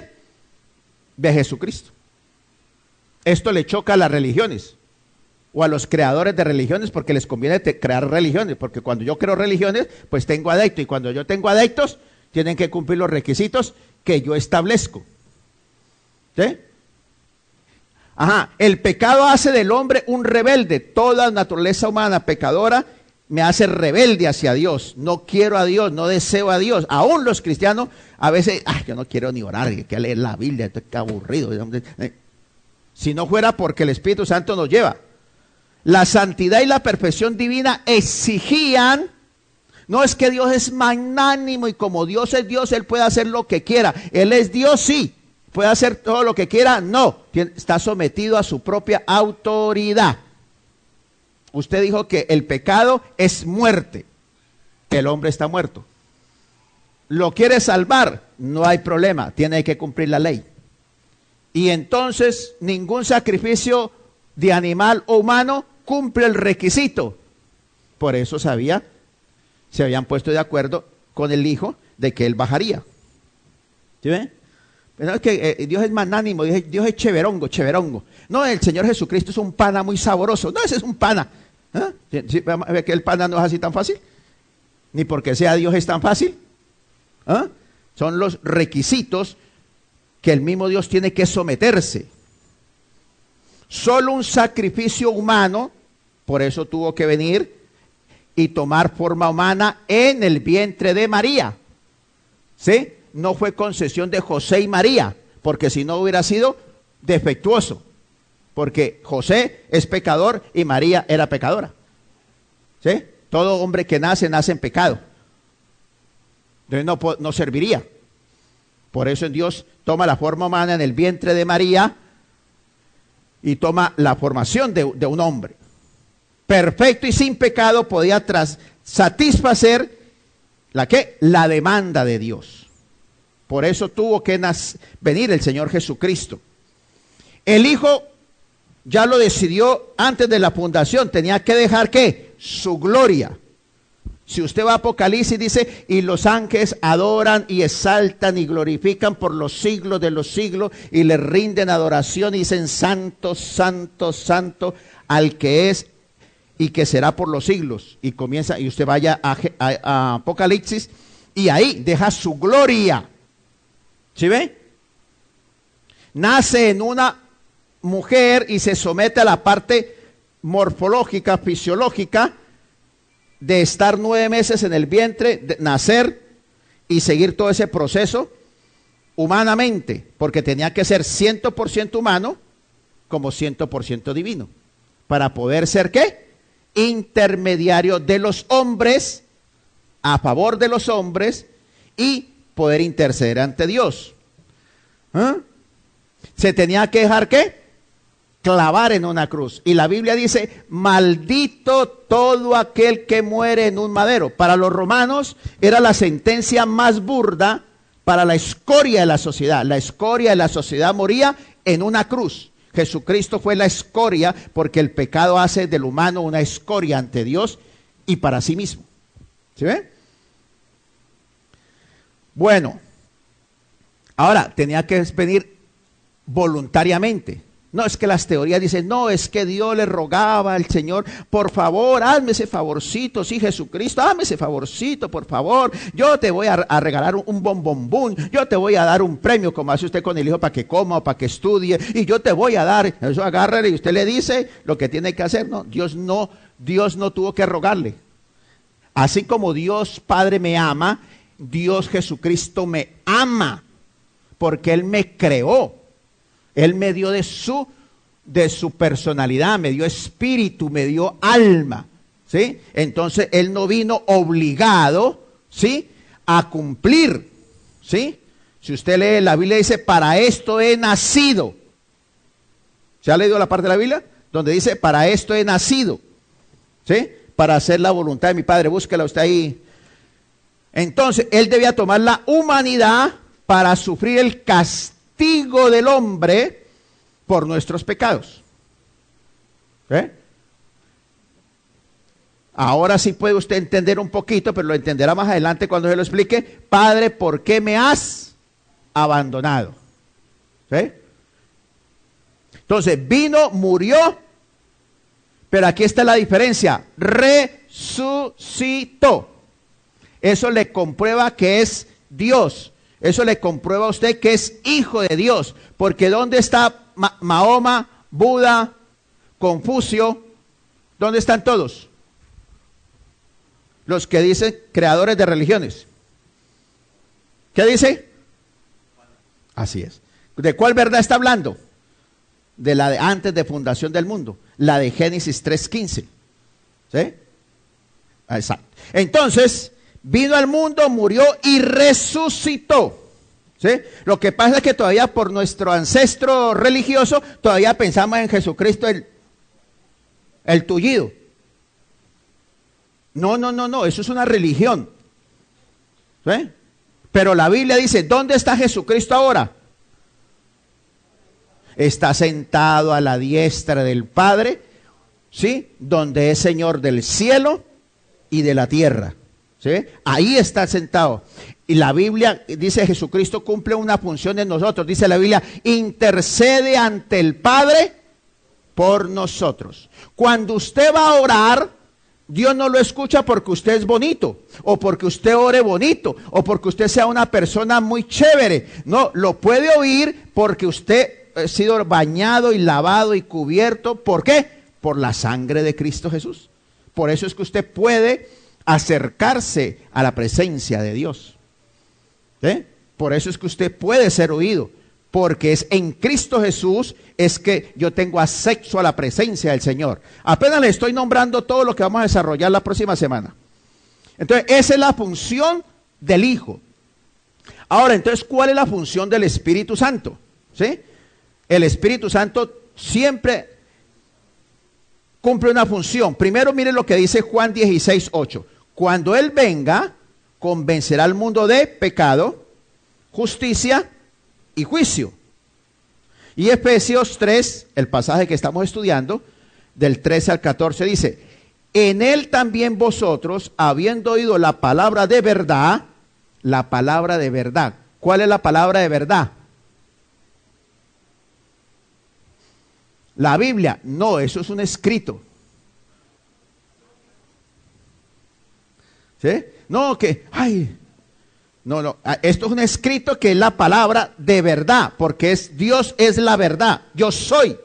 De Jesucristo. Esto le choca a las religiones o a los creadores de religiones, porque les conviene crear religiones, porque cuando yo creo religiones, pues tengo adeptos, y cuando yo tengo adeptos, tienen que cumplir los requisitos que yo establezco. ¿Sí? Ajá, el pecado hace del hombre un rebelde. Toda naturaleza humana pecadora me hace rebelde hacia Dios. No quiero a Dios, no deseo a Dios. Aún los cristianos a veces, yo no quiero ni orar, que leer la Biblia, estoy aburrido. Si no fuera porque el Espíritu Santo nos lleva. La santidad y la perfección divina exigían, no es que Dios es magnánimo y como Dios es Dios, Él puede hacer lo que quiera. Él es Dios, sí. ¿Puede hacer todo lo que quiera? No. Está sometido a su propia autoridad. Usted dijo que el pecado es muerte. El hombre está muerto. ¿Lo quiere salvar? No hay problema. Tiene que cumplir la ley. Y entonces ningún sacrificio de animal o humano cumple el requisito. Por eso se habían puesto de acuerdo con el Hijo de que Él bajaría. ¿Sí ven? Pero es que Dios es magnánimo, Dios es cheverongo. No, el Señor Jesucristo es un pana muy sabroso. No, ese es un pana. ¿Sí? ¿Ve que el pana no es así tan fácil? Ni porque sea Dios es tan fácil. Son los requisitos que el mismo Dios tiene que someterse. Solo un sacrificio humano, por eso tuvo que venir y tomar forma humana en el vientre de María. ¿Sí? No fue concesión de José y María, porque si no hubiera sido defectuoso, porque José es pecador y María era pecadora. ¿Sí? Todo hombre que nace en pecado. Entonces no serviría. Por eso Dios toma la forma humana en el vientre de María y toma la formación de un hombre. Perfecto y sin pecado podía satisfacer la demanda de Dios. Por eso tuvo que venir el Señor Jesucristo. El Hijo ya lo decidió antes de la fundación. Tenía que dejar ¿qué? Su gloria. Si usted va a Apocalipsis, dice, y los ángeles adoran y exaltan y glorifican por los siglos de los siglos y le rinden adoración y dicen, santo, santo, santo, al que es y que será por los siglos. Y comienza, y usted vaya a Apocalipsis, y ahí deja su gloria. ¿Sí ve? Nace en una mujer y se somete a la parte morfológica, fisiológica, de estar 9 meses en el vientre, de nacer y seguir todo ese proceso humanamente, porque tenía que ser 100% humano como 100% divino, para poder ser ¿qué? Intermediario de los hombres, a favor de los hombres, y poder interceder ante Dios. Se tenía que dejar ¿qué? Clavar en una cruz. Y la Biblia dice, maldito todo aquel que muere en un madero. Para los romanos era la sentencia más burda para la escoria de la sociedad. La escoria de la sociedad moría en una cruz. Jesucristo fue la escoria porque el pecado hace del humano una escoria ante Dios y para sí mismo. ¿Sí ve? Bueno, ahora tenía que venir voluntariamente. No, es que las teorías dicen, no, es que Dios le rogaba al Señor, por favor, hazme ese favorcito, sí, Jesucristo, hazme ese favorcito, por favor, yo te voy a regalar un bombombún, yo te voy a dar un premio, como hace usted con el hijo, para que coma o para que estudie, y yo te voy a dar, eso agárrale, y usted le dice lo que tiene que hacer. No, Dios no tuvo que rogarle. Así como Dios Padre me ama, Dios Jesucristo me ama, porque Él me creó. Él me dio de su personalidad, me dio espíritu, me dio alma, ¿sí? Entonces, Él no vino obligado, ¿sí?, a cumplir, ¿sí? Si usted lee la Biblia, dice, para esto he nacido. ¿Se ha leído la parte de la Biblia? Donde dice, para esto he nacido, ¿sí?, para hacer la voluntad de mi Padre. Búsquela usted ahí. Entonces, Él debía tomar la humanidad para sufrir el castigo del hombre por nuestros pecados. Ahora sí puede usted entender un poquito, pero lo entenderá más adelante cuando se lo explique. Padre, ¿por qué me has abandonado? ¿Sí? Entonces, vino, murió, pero aquí está la diferencia. Resucitó. Eso le comprueba que es Dios. Eso le comprueba a usted que es hijo de Dios. Porque ¿dónde está Mahoma, Buda, Confucio? ¿Dónde están todos? Los que dicen creadores de religiones. ¿Qué dice? Así es. ¿De cuál verdad está hablando? De la de antes de fundación del mundo. La de Génesis 3:15. ¿Sí? Exacto. Entonces, vino al mundo, murió y resucitó. ¿Sí? Lo que pasa es que todavía por nuestro ancestro religioso, todavía pensamos en Jesucristo el tullido. No, eso es una religión. ¿Sí? Pero la Biblia dice, ¿dónde está Jesucristo ahora? Está sentado a la diestra del Padre, ¿sí?, donde es Señor del cielo y de la tierra. ¿Sí? Ahí está sentado. Y la Biblia dice, Jesucristo cumple una función en nosotros. Dice la Biblia, intercede ante el Padre por nosotros. Cuando usted va a orar, Dios no lo escucha porque usted es bonito, o porque usted ore bonito, o porque usted sea una persona muy chévere. No, lo puede oír porque usted ha sido bañado y lavado y cubierto. ¿Por qué? Por la sangre de Cristo Jesús. Por eso es que usted puede acercarse a la presencia de Dios. ¿Sí? Por eso es que usted puede ser oído, porque es en Cristo Jesús es que yo tengo acceso a la presencia del Señor. Apenas le estoy nombrando todo lo que vamos a desarrollar la próxima semana. Entonces, esa es la función del Hijo. Ahora, entonces, ¿cuál es la función del Espíritu Santo? ¿Sí? El Espíritu Santo siempre cumple una función. Primero, mire lo que dice Juan 16:8. Cuando Él venga, convencerá al mundo de pecado, justicia y juicio. Y Efesios 3, el pasaje que estamos estudiando, del 13 al 14, dice, en Él también vosotros, habiendo oído la palabra de verdad, la palabra de verdad. ¿Cuál es la palabra de verdad? La Biblia. No, eso es un escrito. ¿Sí? No, no, esto es un escrito que es la palabra de verdad, porque Dios es la verdad. Yo soy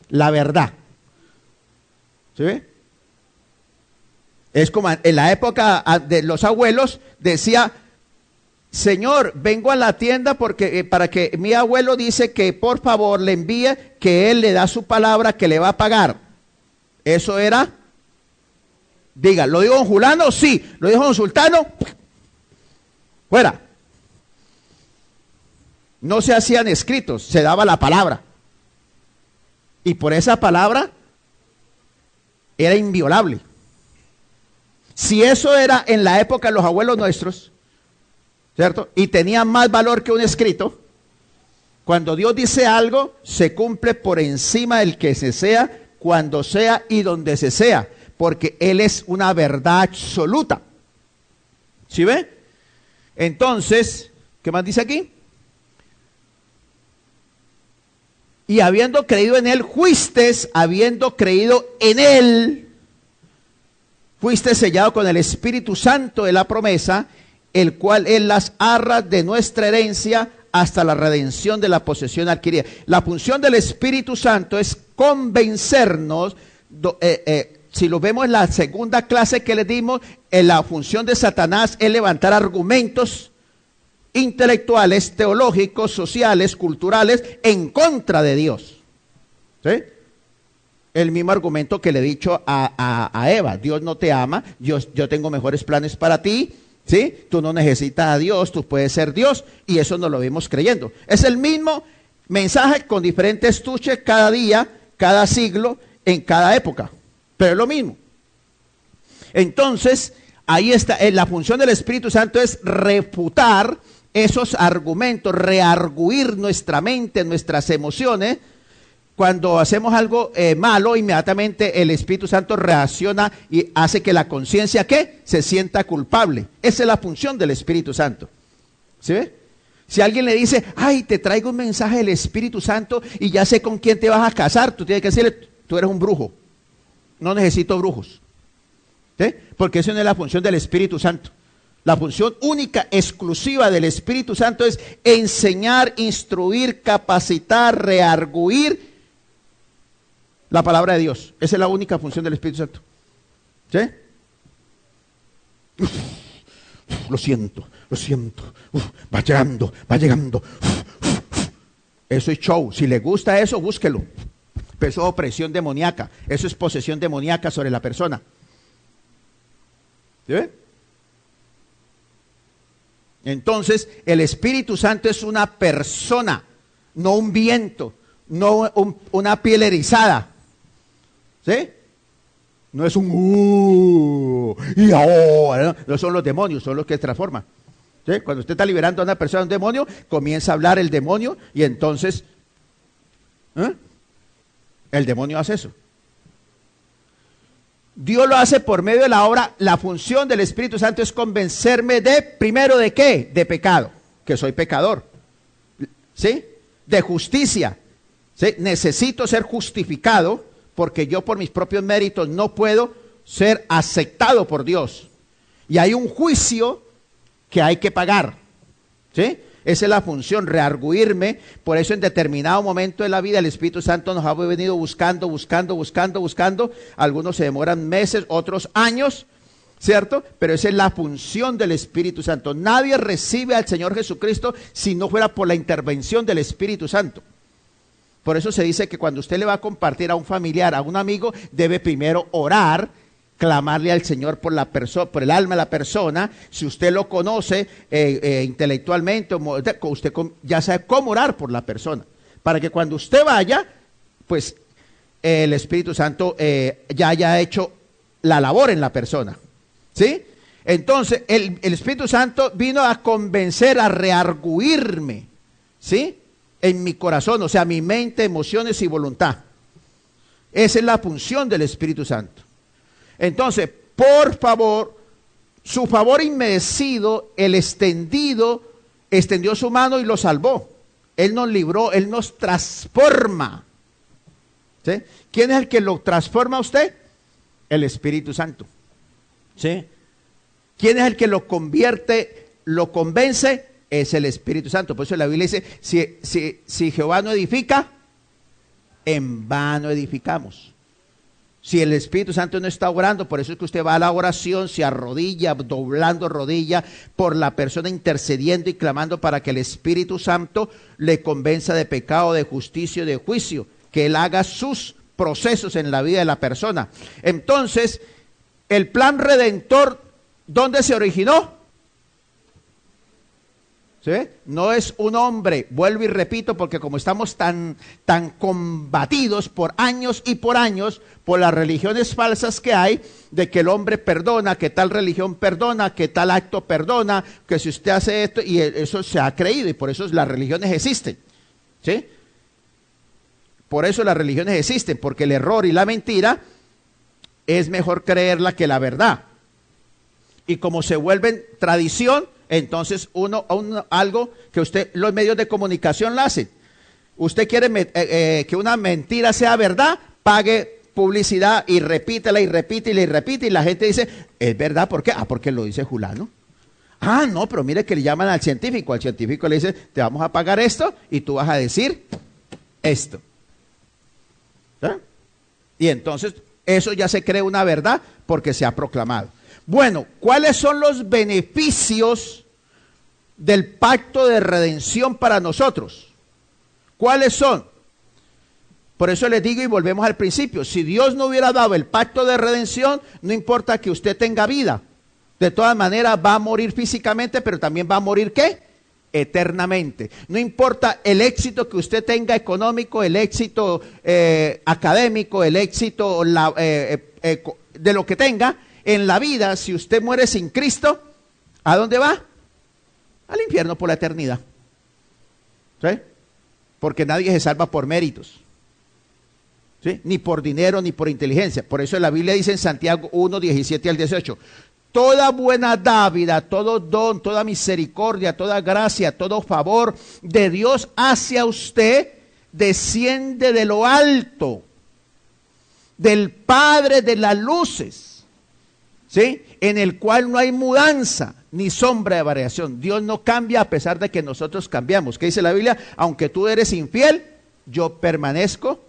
la verdad. ¿Sí? Es como en la época de los abuelos decía, Señor, vengo a la tienda porque para que mi abuelo dice que por favor le envíe, que él le da su palabra que le va a pagar. Eso era, diga, ¿lo dijo don Julano? Sí. ¿Lo dijo don Sultano? Fuera. No se hacían escritos, se daba la palabra. Y por esa palabra era inviolable. Si eso era en la época de los abuelos nuestros, ¿cierto? Y tenía más valor que un escrito. Cuando Dios dice algo, se cumple por encima del que se sea, cuando sea y donde se sea, porque Él es una verdad absoluta. ¿Sí ve? Entonces, ¿qué más dice aquí? Y habiendo creído en él, fuisteis, habiendo creído en él, fuiste sellado con el Espíritu Santo de la promesa, el cual es las arras de nuestra herencia hasta la redención de la posesión adquirida. La función del Espíritu Santo es convencernos, si lo vemos en la segunda clase que le dimos, en la función de Satanás es levantar argumentos intelectuales, teológicos, sociales, culturales, en contra de Dios. ¿Sí? El mismo argumento que le he dicho a Eva: Dios no te ama, yo tengo mejores planes para ti, ¿sí? Tú no necesitas a Dios, tú puedes ser Dios, y eso no lo vimos creyendo. Es el mismo mensaje con diferentes tuches cada día, cada siglo, en cada época, pero es lo mismo. Entonces, ahí está, la función del Espíritu Santo es refutar esos argumentos, rearguir nuestra mente, nuestras emociones. Cuando hacemos algo malo, inmediatamente el Espíritu Santo reacciona y hace que la conciencia, ¿qué?, se sienta culpable. Esa es la función del Espíritu Santo. ¿Sí ve? Si alguien le dice: ay, te traigo un mensaje del Espíritu Santo y ya sé con quién te vas a casar, tú tienes que decirle: tú eres un brujo, no necesito brujos. ¿Sí? Porque esa no es la función del Espíritu Santo. La función única, exclusiva del Espíritu Santo es enseñar, instruir, capacitar, rearguir la palabra de Dios. Esa es la única función del Espíritu Santo. ¿Sí? Lo siento. Va llegando. Eso es show. Si le gusta eso, búsquelo. Pero eso es opresión demoníaca. Eso es posesión demoníaca sobre la persona. ¿Sí? Entonces, el Espíritu Santo es una persona, no un viento, no una piel erizada. ¿Sí? No es y ahora, no son los demonios, son los que transforman. ¿Sí? Cuando usted está liberando a una persona, un demonio, comienza a hablar el demonio y entonces el demonio hace eso. Dios lo hace por medio de la obra. La función del Espíritu Santo es convencerme primero ¿de qué? De pecado, que soy pecador. ¿Sí? De justicia. ¿Sí? Necesito ser justificado porque yo por mis propios méritos no puedo ser aceptado por Dios. Y hay un juicio que hay que pagar. ¿Sí? Esa es la función, rearguirme. Por eso en determinado momento de la vida el Espíritu Santo nos ha venido buscando. Algunos se demoran meses, otros años, ¿cierto? Pero esa es la función del Espíritu Santo. Nadie recibe al Señor Jesucristo si no fuera por la intervención del Espíritu Santo. Por eso se dice que cuando usted le va a compartir a un familiar, a un amigo, debe primero orar, clamarle al Señor por la persona, por el alma de la persona. Si usted lo conoce intelectualmente, usted ya sabe cómo orar por la persona, para que cuando usted vaya, pues el Espíritu Santo ya haya hecho la labor en la persona. ¿Sí? Entonces, el Espíritu Santo vino a convencer, a rearguirme, ¿sí?, en mi corazón, o sea, mi mente, emociones y voluntad. Esa es la función del Espíritu Santo. Entonces, por favor, su favor inmerecido, el extendió su mano y lo salvó. Él nos libró, Él nos transforma. ¿Sí? ¿Quién es el que lo transforma a usted? El Espíritu Santo. ¿Sí? ¿Quién es el que lo convierte, lo convence? Es el Espíritu Santo. Por eso la Biblia dice: si Jehová no edifica, en vano edificamos. Si el Espíritu Santo no está orando, por eso es que usted va a la oración, se arrodilla, doblando rodilla por la persona, intercediendo y clamando para que el Espíritu Santo le convenza de pecado, de justicia y de juicio, que Él haga sus procesos en la vida de la persona. Entonces, el plan redentor, ¿dónde se originó? ¿Sí? No es un hombre, vuelvo y repito, porque como estamos tan combatidos por años y por años por las religiones falsas que hay, de que el hombre perdona, que tal religión perdona, que tal acto perdona, que si usted hace esto, y eso se ha creído, y por eso las religiones existen. ¿Sí? Por eso las religiones existen, porque el error y la mentira es mejor creerla que la verdad. Y como se vuelven tradición, entonces algo que los medios de comunicación lo hacen. usted quiere que una mentira sea verdad, pague publicidad y repítela y repítela y repite, y la gente dice, ¿es verdad? ¿Por qué? Ah, porque lo dice fulano. Ah, no, pero mire que le llaman al científico le dice, te vamos a pagar esto y tú vas a decir esto. ¿Sí? Y entonces eso ya se cree una verdad porque se ha proclamado. Bueno, ¿cuáles son los beneficios del pacto de redención para nosotros? ¿Cuáles son? Por eso les digo y volvemos al principio, si Dios no hubiera dado el pacto de redención, no importa que usted tenga vida, de todas maneras va a morir físicamente, pero también va a morir ¿qué? Eternamente. No importa el éxito que usted tenga económico, el éxito académico, el éxito de lo que tenga en la vida, si usted muere sin Cristo, ¿a dónde va? Al infierno por la eternidad. ¿Sí? Porque nadie se salva por méritos. ¿Sí? Ni por dinero, ni por inteligencia. Por eso la Biblia dice en Santiago 1, 17 al 18, toda buena dávida, todo don, toda misericordia, toda gracia, todo favor de Dios hacia usted desciende de lo alto, del Padre de las luces, ¿sí? En el cual no hay mudanza ni sombra de variación. Dios no cambia a pesar de que nosotros cambiamos. ¿Qué dice la Biblia? Aunque tú eres infiel, yo permanezco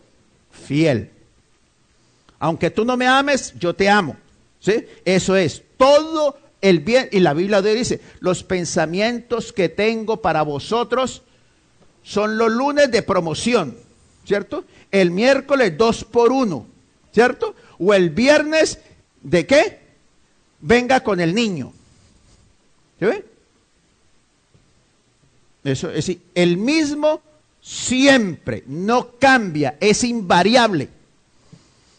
fiel. Aunque tú no me ames, yo te amo. ¿Sí? Eso es todo el bien. Y la Biblia dice, los pensamientos que tengo para vosotros son los lunes de promoción, ¿cierto? El miércoles 2 por 1, ¿cierto? O el viernes, ¿de qué? Venga con el niño. ¿Sí ve? Eso es decir, el mismo siempre, no cambia, es invariable.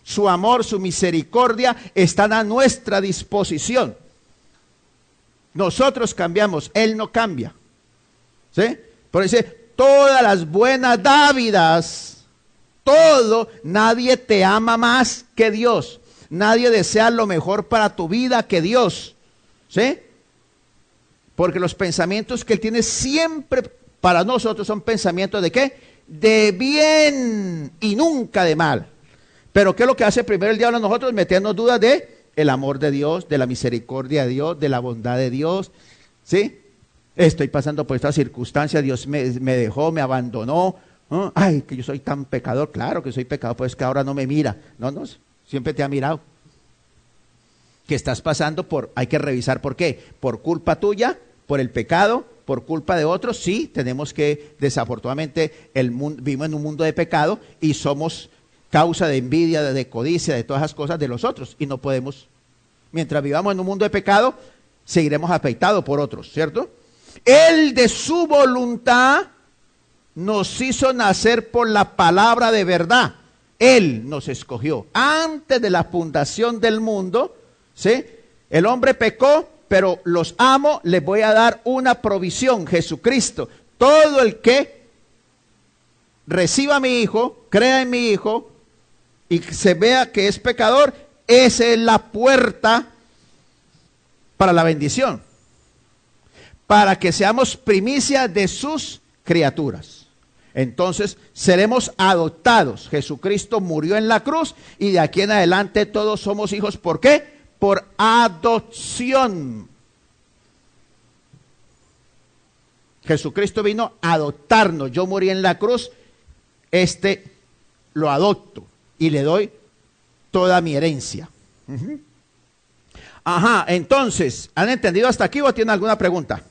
Su amor, su misericordia están a nuestra disposición. Nosotros cambiamos, Él no cambia. ¿Sí? Por eso dice, todas las buenas dávidas, todo, nadie te ama más que Dios. Nadie desea lo mejor para tu vida que Dios. ¿Sí? Porque los pensamientos que Él tiene siempre para nosotros son pensamientos de ¿qué? De bien y nunca de mal. Pero ¿qué es lo que hace primero el diablo a nosotros? Meternos dudas de el amor de Dios, de la misericordia de Dios, de la bondad de Dios. ¿Sí? Estoy pasando por esta circunstancia, Dios me dejó, me abandonó. ¿Oh? Ay, que yo soy tan pecador. Claro que soy pecador, pues que ahora no me mira. No, siempre te ha mirado. Que estás pasando por, hay que revisar por qué. Por culpa tuya, por el pecado, por culpa de otros. Sí, tenemos que, desafortunadamente, vivimos en un mundo de pecado y somos causa de envidia, de codicia, de todas esas cosas de los otros. Y no podemos, mientras vivamos en un mundo de pecado, seguiremos afectados por otros, ¿cierto? Él de su voluntad nos hizo nacer por la palabra de verdad. Él nos escogió. Antes de la fundación del mundo, ¿sí? El hombre pecó, pero los amo, les voy a dar una provisión, Jesucristo. Todo el que reciba a mi hijo, crea en mi hijo, y se vea que es pecador, esa es la puerta para la bendición, para que seamos primicia de sus criaturas. Entonces seremos adoptados. Jesucristo murió en la cruz y de aquí en adelante todos somos hijos. ¿Por qué? Por adopción. Jesucristo vino a adoptarnos. Yo morí en la cruz, lo adopto y le doy toda mi herencia. Ajá, entonces, ¿han entendido hasta aquí o tienen alguna pregunta?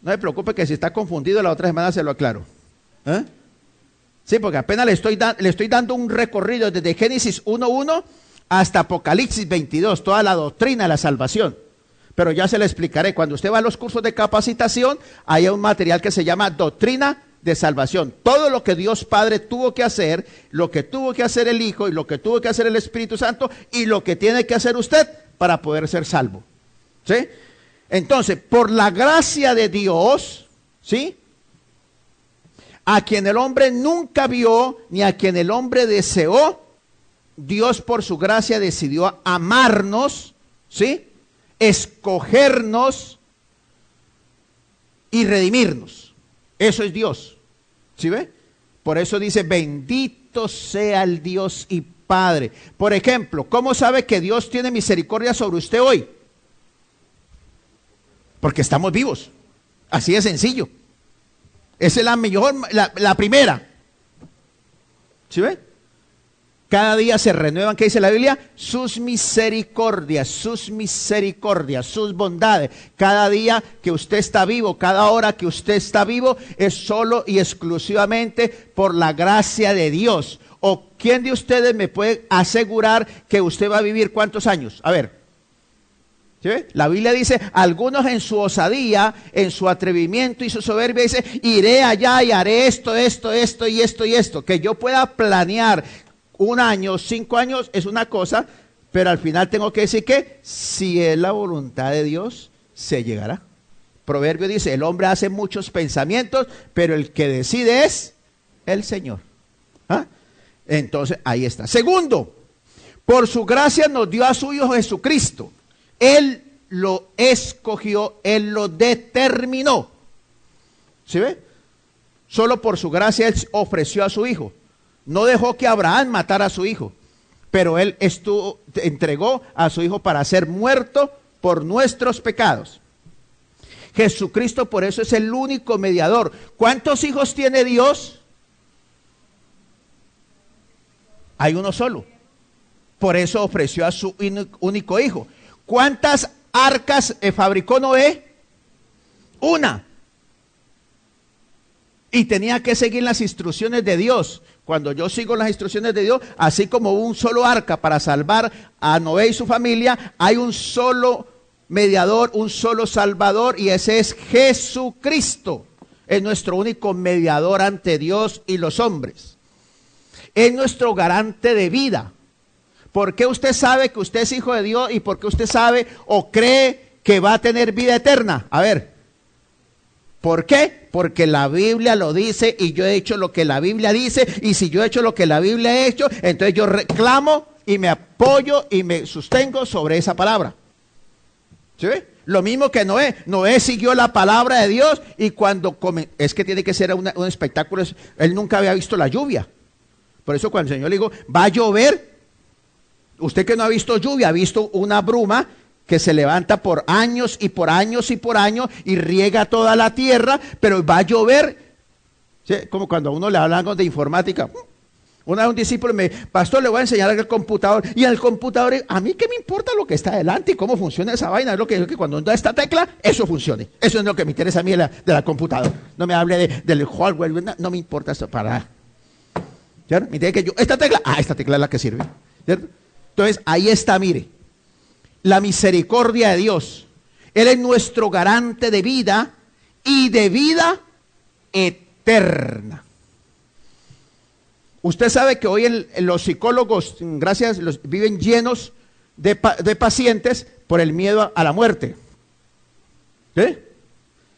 No se preocupe que si está confundido la otra semana se lo aclaro. ¿Eh? Sí, porque apenas le estoy dando un recorrido desde Génesis 1:1 hasta Apocalipsis 22, toda la doctrina de la salvación. Pero ya se le explicaré. Cuando usted va a los cursos de capacitación, hay un material que se llama Doctrina de Salvación. Todo lo que Dios Padre tuvo que hacer, lo que tuvo que hacer el Hijo y lo que tuvo que hacer el Espíritu Santo y lo que tiene que hacer usted para poder ser salvo. ¿Sí? Entonces, por la gracia de Dios, ¿sí? A quien el hombre nunca vio, ni a quien el hombre deseó, Dios por su gracia decidió amarnos, ¿sí? Escogernos y redimirnos. Eso es Dios, ¿Sí ve? Por eso dice, bendito sea el Dios y Padre. Por ejemplo, ¿cómo sabe que Dios tiene misericordia sobre usted hoy? Porque estamos vivos. Así de sencillo. Esa es la mejor, la primera. ¿Sí ve? Cada día se renuevan, ¿qué dice la Biblia? Sus misericordias, sus bondades. Cada día que usted está vivo, cada hora que usted está vivo, es solo y exclusivamente por la gracia de Dios. ¿O quién de ustedes me puede asegurar que usted va a vivir cuántos años? A ver. ¿Sí ve? La Biblia dice, algunos en su osadía, en su atrevimiento y su soberbia, dice, iré allá y haré esto y esto. Que yo pueda planear 1 año, 5 años es una cosa, pero al final tengo que decir que si es la voluntad de Dios, se llegará. Proverbio dice, el hombre hace muchos pensamientos, pero el que decide es el Señor. ¿Ah? Entonces, ahí está. Segundo, por su gracia nos dio a su Hijo Jesucristo. Él lo escogió, Él lo determinó. ¿Sí ve? Solo por su gracia Él ofreció a su Hijo. No dejó que Abraham matara a su hijo, pero Él entregó a su Hijo para ser muerto por nuestros pecados. Jesucristo por eso es el único mediador. ¿Cuántos hijos tiene Dios? Hay uno solo. Por eso ofreció a su único hijo. ¿Cuántas arcas fabricó Noé? Una. Y tenía que seguir las instrucciones de Dios. Cuando yo sigo las instrucciones de Dios, así como un solo arca para salvar a Noé y su familia, hay un solo mediador, un solo salvador, y ese es Jesucristo. Es nuestro único mediador ante Dios y los hombres. Es nuestro garante de vida. ¿Por qué usted sabe que usted es hijo de Dios y por qué usted sabe o cree que va a tener vida eterna? A ver. ¿Por qué? Porque la Biblia lo dice y yo he hecho lo que la Biblia dice, y si yo he hecho lo que la Biblia ha hecho, entonces yo reclamo y me apoyo y me sostengo sobre esa palabra. ¿Sí? Lo mismo que Noé. Noé siguió la palabra de Dios y cuando es que tiene que ser un espectáculo. Él nunca había visto la lluvia. Por eso cuando el Señor le dijo, va a llover, usted que no ha visto lluvia, ha visto una bruma que se levanta por años y por años y por años y riega toda la tierra, pero va a llover. ¿Sí? Como cuando a uno le hablan de informática. Una vez un discípulo me dijo, pastor, le voy a enseñar el computador. Y el computador, a mí qué me importa lo que está adelante y cómo funciona esa vaina. Es lo que cuando uno da esta tecla, eso funcione. Eso es lo que me interesa a mí de la computadora. No me hable del hardware, no me importa eso para nada. ¿Cierto? Me dice que yo, esta tecla es la que sirve. ¿Cierto? Entonces, ahí está, mire. La misericordia de Dios. Él es nuestro garante de vida y de vida eterna. Usted sabe que hoy los psicólogos, gracias, viven llenos de pacientes por el miedo a la muerte. ¿Sí?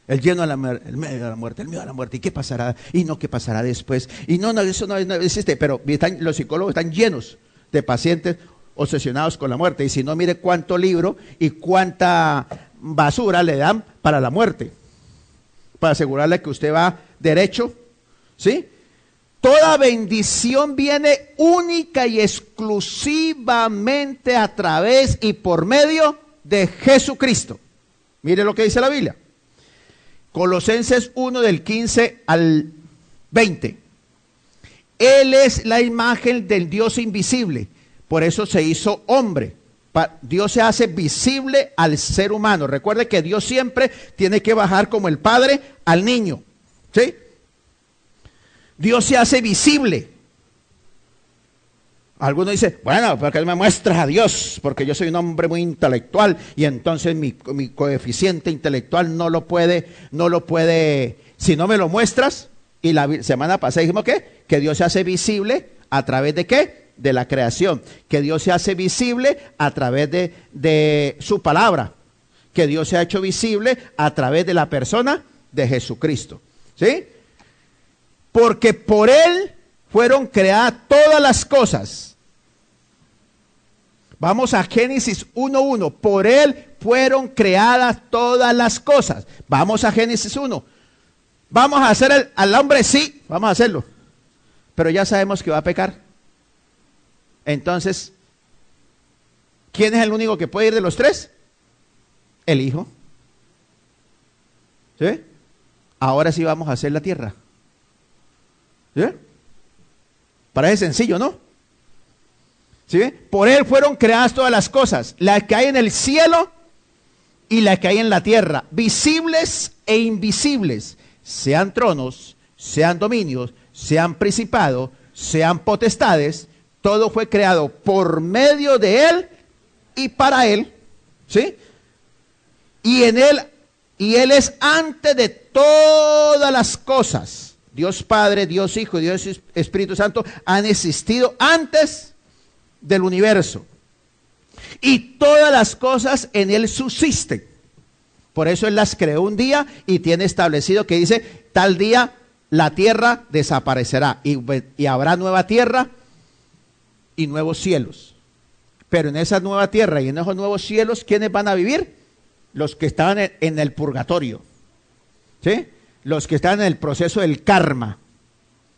El miedo a la muerte. ¿Y qué pasará? ¿Y no qué pasará después? Y no, eso no existe. Pero los psicólogos están llenos de pacientes obsesionados con la muerte. Y si no, mire cuánto libro y cuánta basura le dan para la muerte, para asegurarle que usted va derecho. ¿Sí? Toda bendición viene única y exclusivamente a través y por medio de Jesucristo. Mire lo que dice la Biblia. Colosenses 1 del 15 al 20. Él es la imagen del Dios invisible. Por eso se hizo hombre. Dios se hace visible al ser humano. Recuerde que Dios siempre tiene que bajar como el Padre al niño. ¿Sí? Dios se hace visible. Algunos dicen, bueno, ¿por qué me muestras a Dios? Porque yo soy un hombre muy intelectual y entonces mi coeficiente intelectual no lo puede, si no me lo muestras. Y la semana pasada dijimos que Dios se hace visible a través de ¿qué? De la creación. Que Dios se hace visible a través de su palabra. Que Dios se ha hecho visible a través de la persona de Jesucristo. ¿Sí? Porque por Él fueron creadas todas las cosas. Vamos a Génesis 1:1. Por Él fueron creadas todas las cosas. Vamos a Génesis 1. ¿Vamos a hacer al hombre? Sí, vamos a hacerlo. Pero ya sabemos que va a pecar. Entonces, ¿quién es el único que puede ir de los tres? El Hijo. ¿Sí? Ahora sí vamos a hacer la tierra. ¿Sí? Parece sencillo, ¿no? ¿Sí? Por Él fueron creadas todas las cosas, las que hay en el cielo y las que hay en la tierra, visibles e invisibles, sean tronos, sean dominios, sean principados, sean potestades, todo fue creado por medio de Él y para Él, ¿sí? Y en Él, y Él es antes de todas las cosas. Dios Padre, Dios Hijo y Dios Espíritu Santo han existido antes del universo. Y todas las cosas en Él subsisten. Por eso Él las creó un día y tiene establecido que dice, tal día la tierra desaparecerá y habrá nueva tierra y nuevos cielos. Pero en esa nueva tierra y en esos nuevos cielos, ¿quiénes van a vivir? Los que estaban en el purgatorio, ¿sí? Los que están en el proceso del karma,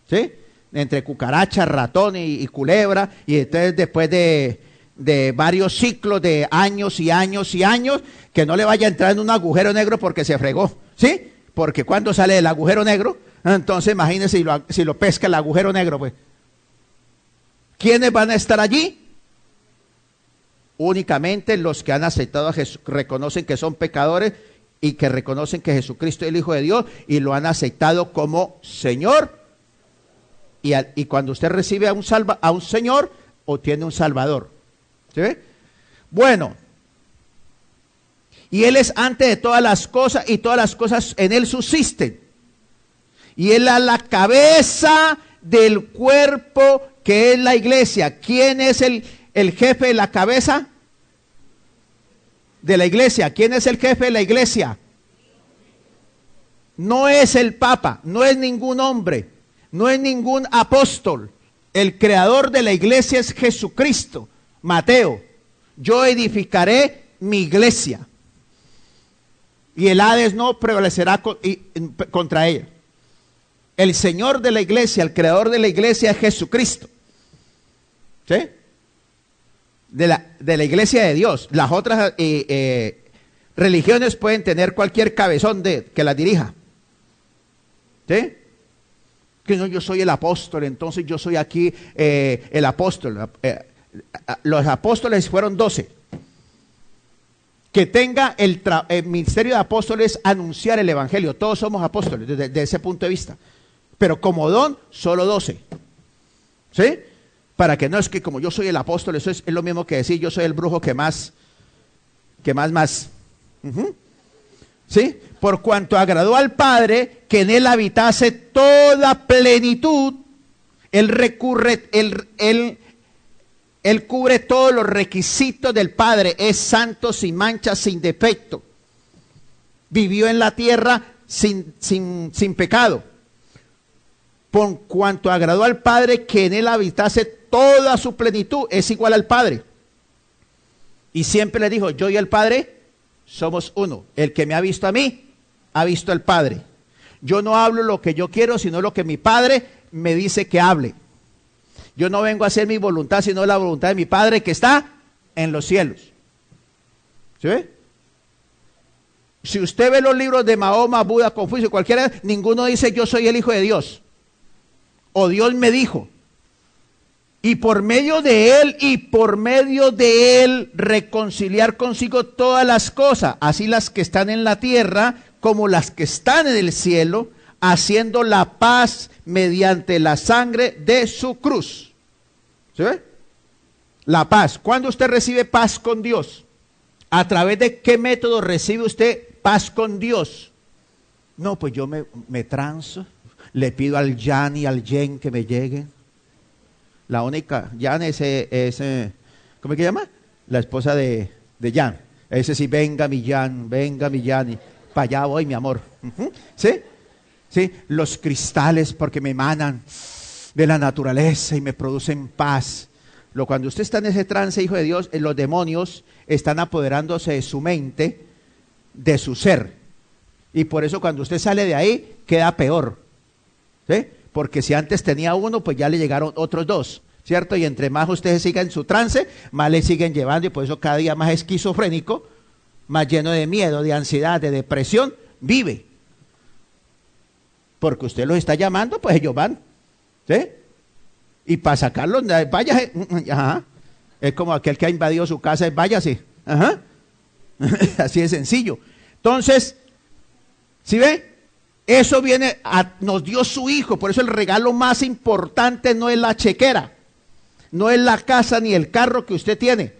¿sí? Entre cucaracha, ratón y culebra, y entonces después de varios ciclos de años y años y años, que no le vaya a entrar en un agujero negro porque se fregó, ¿sí? Porque cuando sale del agujero negro, entonces imagínense si lo pesca el agujero negro, pues. ¿Quiénes van a estar allí? Únicamente los que han aceptado a Jesús, reconocen que son pecadores y que reconocen que Jesucristo es el Hijo de Dios y lo han aceptado como Señor. Y cuando usted recibe a un Señor, obtiene un Salvador. ¿Sí? Bueno, y Él es antes de todas las cosas y todas las cosas en Él subsisten. Y Él es la cabeza del cuerpo que es la iglesia. ¿Quién es el jefe de la cabeza de la iglesia? ¿Quién es el jefe de la iglesia? No es el Papa, no es ningún hombre, no es ningún apóstol. El creador de la iglesia es Jesucristo. Mateo, yo edificaré mi iglesia y el Hades no prevalecerá contra ella. El Señor de la iglesia, el creador de la iglesia es Jesucristo. ¿Sí? De la iglesia de Dios. Las otras religiones pueden tener cualquier cabezón que las dirija. ¿Sí? Que no, yo soy el apóstol, entonces yo soy aquí el apóstol. Los apóstoles fueron 12. Que tenga el ministerio de apóstoles anunciar el evangelio. Todos somos apóstoles desde ese punto de vista. Pero como don, solo 12. ¿Sí? Para que no es que como yo soy el apóstol, eso es lo mismo que decir yo soy el brujo que más. ¿Sí? Por cuanto agradó al Padre que en Él habitase toda plenitud, Él cubre todos los requisitos del Padre, es santo, sin mancha, sin defecto. Vivió en la tierra sin pecado. Por cuanto agradó al Padre que en Él habitase toda su plenitud, es igual al Padre. Y siempre le dijo, yo y el Padre somos uno. El que me ha visto a mí, ha visto al Padre. Yo no hablo lo que yo quiero, sino lo que mi Padre me dice que hable. Yo no vengo a hacer mi voluntad, sino la voluntad de mi Padre que está en los cielos. ¿Sí? Si usted ve los libros de Mahoma, Buda, Confucio, cualquiera, ninguno dice yo soy el Hijo de Dios. O Dios me dijo. Y por medio de Él reconciliar consigo todas las cosas, así las que están en la tierra como las que están en el cielo, haciendo la paz mediante la sangre de su cruz. ¿Sí ve? La paz. ¿Cuándo usted recibe paz con Dios? ¿A través de qué método recibe usted paz con Dios? No, pues yo me transo, le pido al Yan y al Yen que me lleguen. La única, Yan es ¿cómo es que llama? La esposa de Yan. Ese sí, venga mi Yan, y para allá voy, mi amor. ¿Sí? ¿Sí? Los cristales porque me emanan de la naturaleza y me producen paz. Cuando usted está en ese trance, hijo de Dios, los demonios están apoderándose de su mente, de su ser. Y por eso cuando usted sale de ahí, queda peor. ¿Sí? Porque si antes tenía uno, pues ya le llegaron otros dos, ¿cierto? Y entre más ustedes sigan en su trance, más le siguen llevando, y por eso cada día más esquizofrénico, más lleno de miedo, de ansiedad, de depresión, vive. Porque usted los está llamando, pues ellos van. ¿Sí? Y para sacarlos, váyase. Ajá. Es como aquel que ha invadido su casa, váyase. Ajá. Así de sencillo. Entonces, ¿sí ve? Eso nos dio su Hijo. Por eso el regalo más importante no es la chequera, no es la casa ni el carro que usted tiene.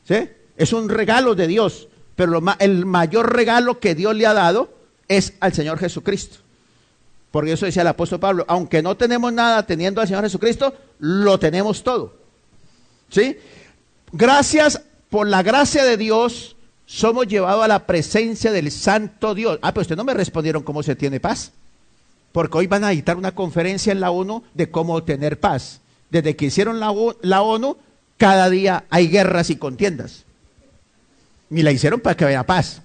¿Sí? Es un regalo de Dios. Pero el mayor regalo que Dios le ha dado es al Señor Jesucristo. Porque eso decía el apóstol Pablo, aunque no tenemos nada teniendo al Señor Jesucristo, lo tenemos todo. ¿Sí? Gracias, por la gracia de Dios, somos llevados a la presencia del Santo Dios. Pero ustedes no me respondieron cómo se tiene paz. Porque hoy van a editar una conferencia en la ONU de cómo tener paz. Desde que hicieron la ONU, cada día hay guerras y contiendas. Y la hicieron para que haya paz.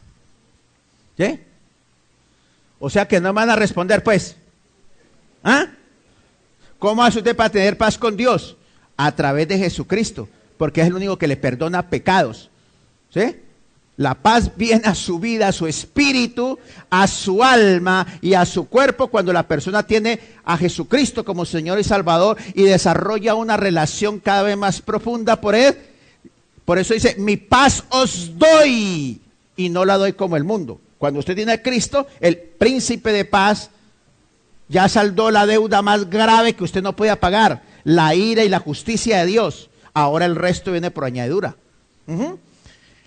¿Sí? O sea que no me van a responder, pues. ¿Ah? ¿Cómo hace usted para tener paz con Dios? A través de Jesucristo, porque es el único que le perdona pecados. ¿Sí? La paz viene a su vida, a su espíritu, a su alma y a su cuerpo cuando la persona tiene a Jesucristo como Señor y Salvador y desarrolla una relación cada vez más profunda por Él. Por eso dice, mi paz os doy y no la doy como el mundo. Cuando usted tiene a Cristo, el príncipe de paz ya saldó la deuda más grave que usted no podía pagar, la ira y la justicia de Dios. Ahora el resto viene por añadidura.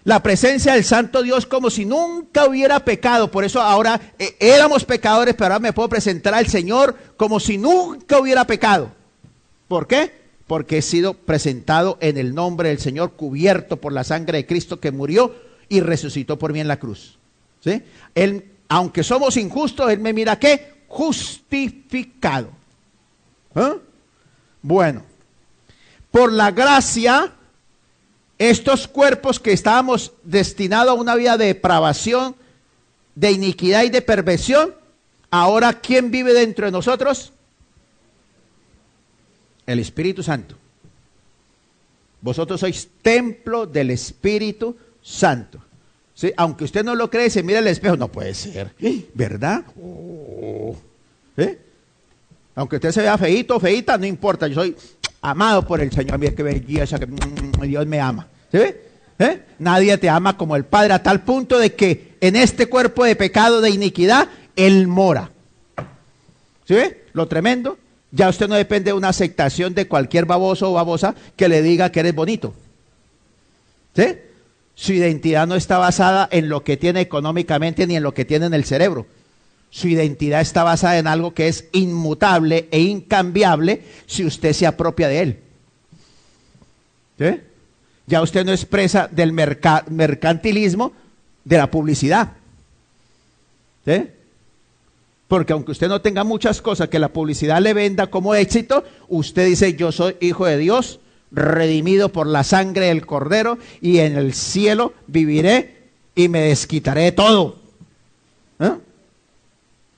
La presencia del Santo Dios como si nunca hubiera pecado. Por eso ahora éramos pecadores, pero ahora me puedo presentar al Señor como si nunca hubiera pecado. ¿Por qué? Porque he sido presentado en el nombre del Señor, cubierto por la sangre de Cristo que murió y resucitó por mí en la cruz. ¿Sí? Él, aunque somos injustos, Él me mira ¿qué? Justificado. Bueno, por la gracia, estos cuerpos que estábamos destinados a una vida de depravación, de iniquidad y de perversión, ahora ¿quién vive dentro de nosotros? El Espíritu Santo. Vosotros sois templo del Espíritu Santo. ¿Sí? Aunque usted no lo cree, se mira al espejo, no puede ser, ¿verdad? ¿Sí? Aunque usted se vea feíto o feíta, no importa, yo soy amado por el Señor. Mira qué belleza, que Dios me ama. ¿Sí? Nadie te ama como el Padre, a tal punto de que en este cuerpo de pecado, de iniquidad, Él mora. ¿Sí? Lo tremendo. Ya usted no depende de una aceptación de cualquier baboso o babosa que le diga que eres bonito. ¿Sí? Su identidad no está basada en lo que tiene económicamente ni en lo que tiene en el cerebro. Su identidad está basada en algo que es inmutable e incambiable si usted se apropia de él. ¿Sí? Ya usted no es presa del mercantilismo de la publicidad. ¿Sí? Porque aunque usted no tenga muchas cosas que la publicidad le venda como éxito, usted dice, yo soy hijo de Dios, redimido por la sangre del Cordero, y en el cielo viviré y me desquitaré de todo.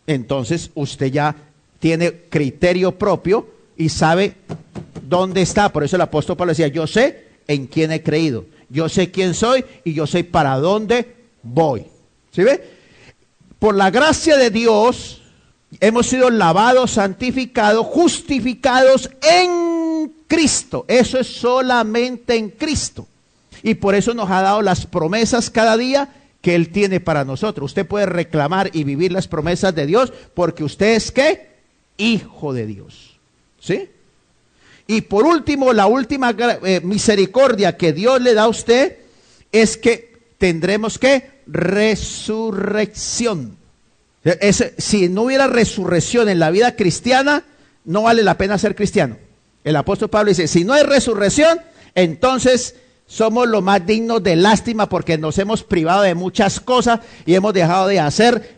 Entonces usted ya tiene criterio propio y sabe dónde está. Por eso el apóstol Pablo decía, yo sé en quién he creído, yo sé quién soy y yo sé para dónde voy. ¿Sí ve? Por la gracia de Dios hemos sido lavados, santificados, justificados en Cristo. Eso es solamente en Cristo. Y por eso nos ha dado las promesas cada día que Él tiene para nosotros. Usted puede reclamar y vivir las promesas de Dios porque usted es ¿qué? Hijo de Dios. ¿Sí? Y por último, la última misericordia que Dios le da a usted es que tendremos ¿qué? Resurrección. Si no hubiera resurrección en la vida cristiana, no vale la pena ser cristiano. El apóstol Pablo dice, si no hay resurrección, entonces somos lo más dignos de lástima porque nos hemos privado de muchas cosas y hemos dejado de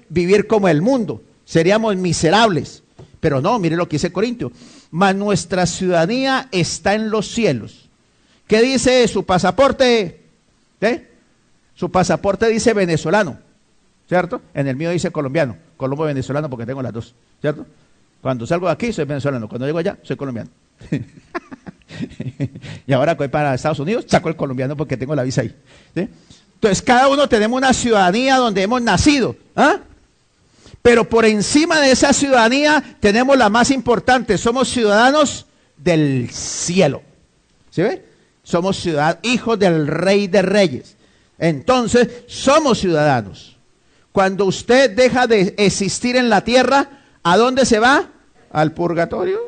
vivir como el mundo. Seríamos miserables. Pero no, mire lo que dice Corintio. Mas nuestra ciudadanía está en los cielos. ¿Qué dice su pasaporte? Su pasaporte dice venezolano. ¿cierto? En el mío dice colombiano, colombo venezolano porque tengo las dos, ¿cierto? Cuando salgo de aquí soy venezolano, cuando llego allá soy colombiano. Y ahora que voy para Estados Unidos saco el colombiano porque tengo la visa ahí, ¿sí? Entonces cada uno tenemos una ciudadanía donde hemos nacido, ¿ah? Pero por encima de esa ciudadanía tenemos la más importante, somos ciudadanos del cielo, ¿sí ve? Somos hijos del Rey de Reyes. Entonces somos ciudadanos. Cuando usted deja de existir en la tierra, ¿a dónde se va? ¿Al purgatorio?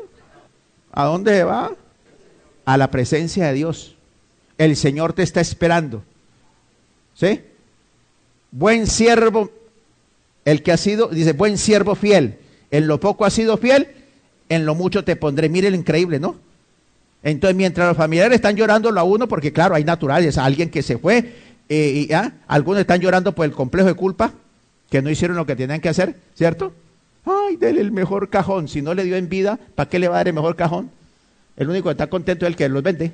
¿A dónde se va? A la presencia de Dios. El Señor te está esperando, ¿sí? Buen siervo, el que ha sido, dice, buen siervo fiel, en lo poco has sido fiel, en lo mucho te pondré. Mire lo increíble, ¿no? Entonces, mientras los familiares están llorándolo a uno, porque claro, hay naturales, alguien que se fue, algunos están llorando por el complejo de culpa, que no hicieron lo que tenían que hacer, ¿cierto? Ay, dele el mejor cajón, si no le dio en vida, ¿para qué le va a dar el mejor cajón? El único que está contento es el que los vende,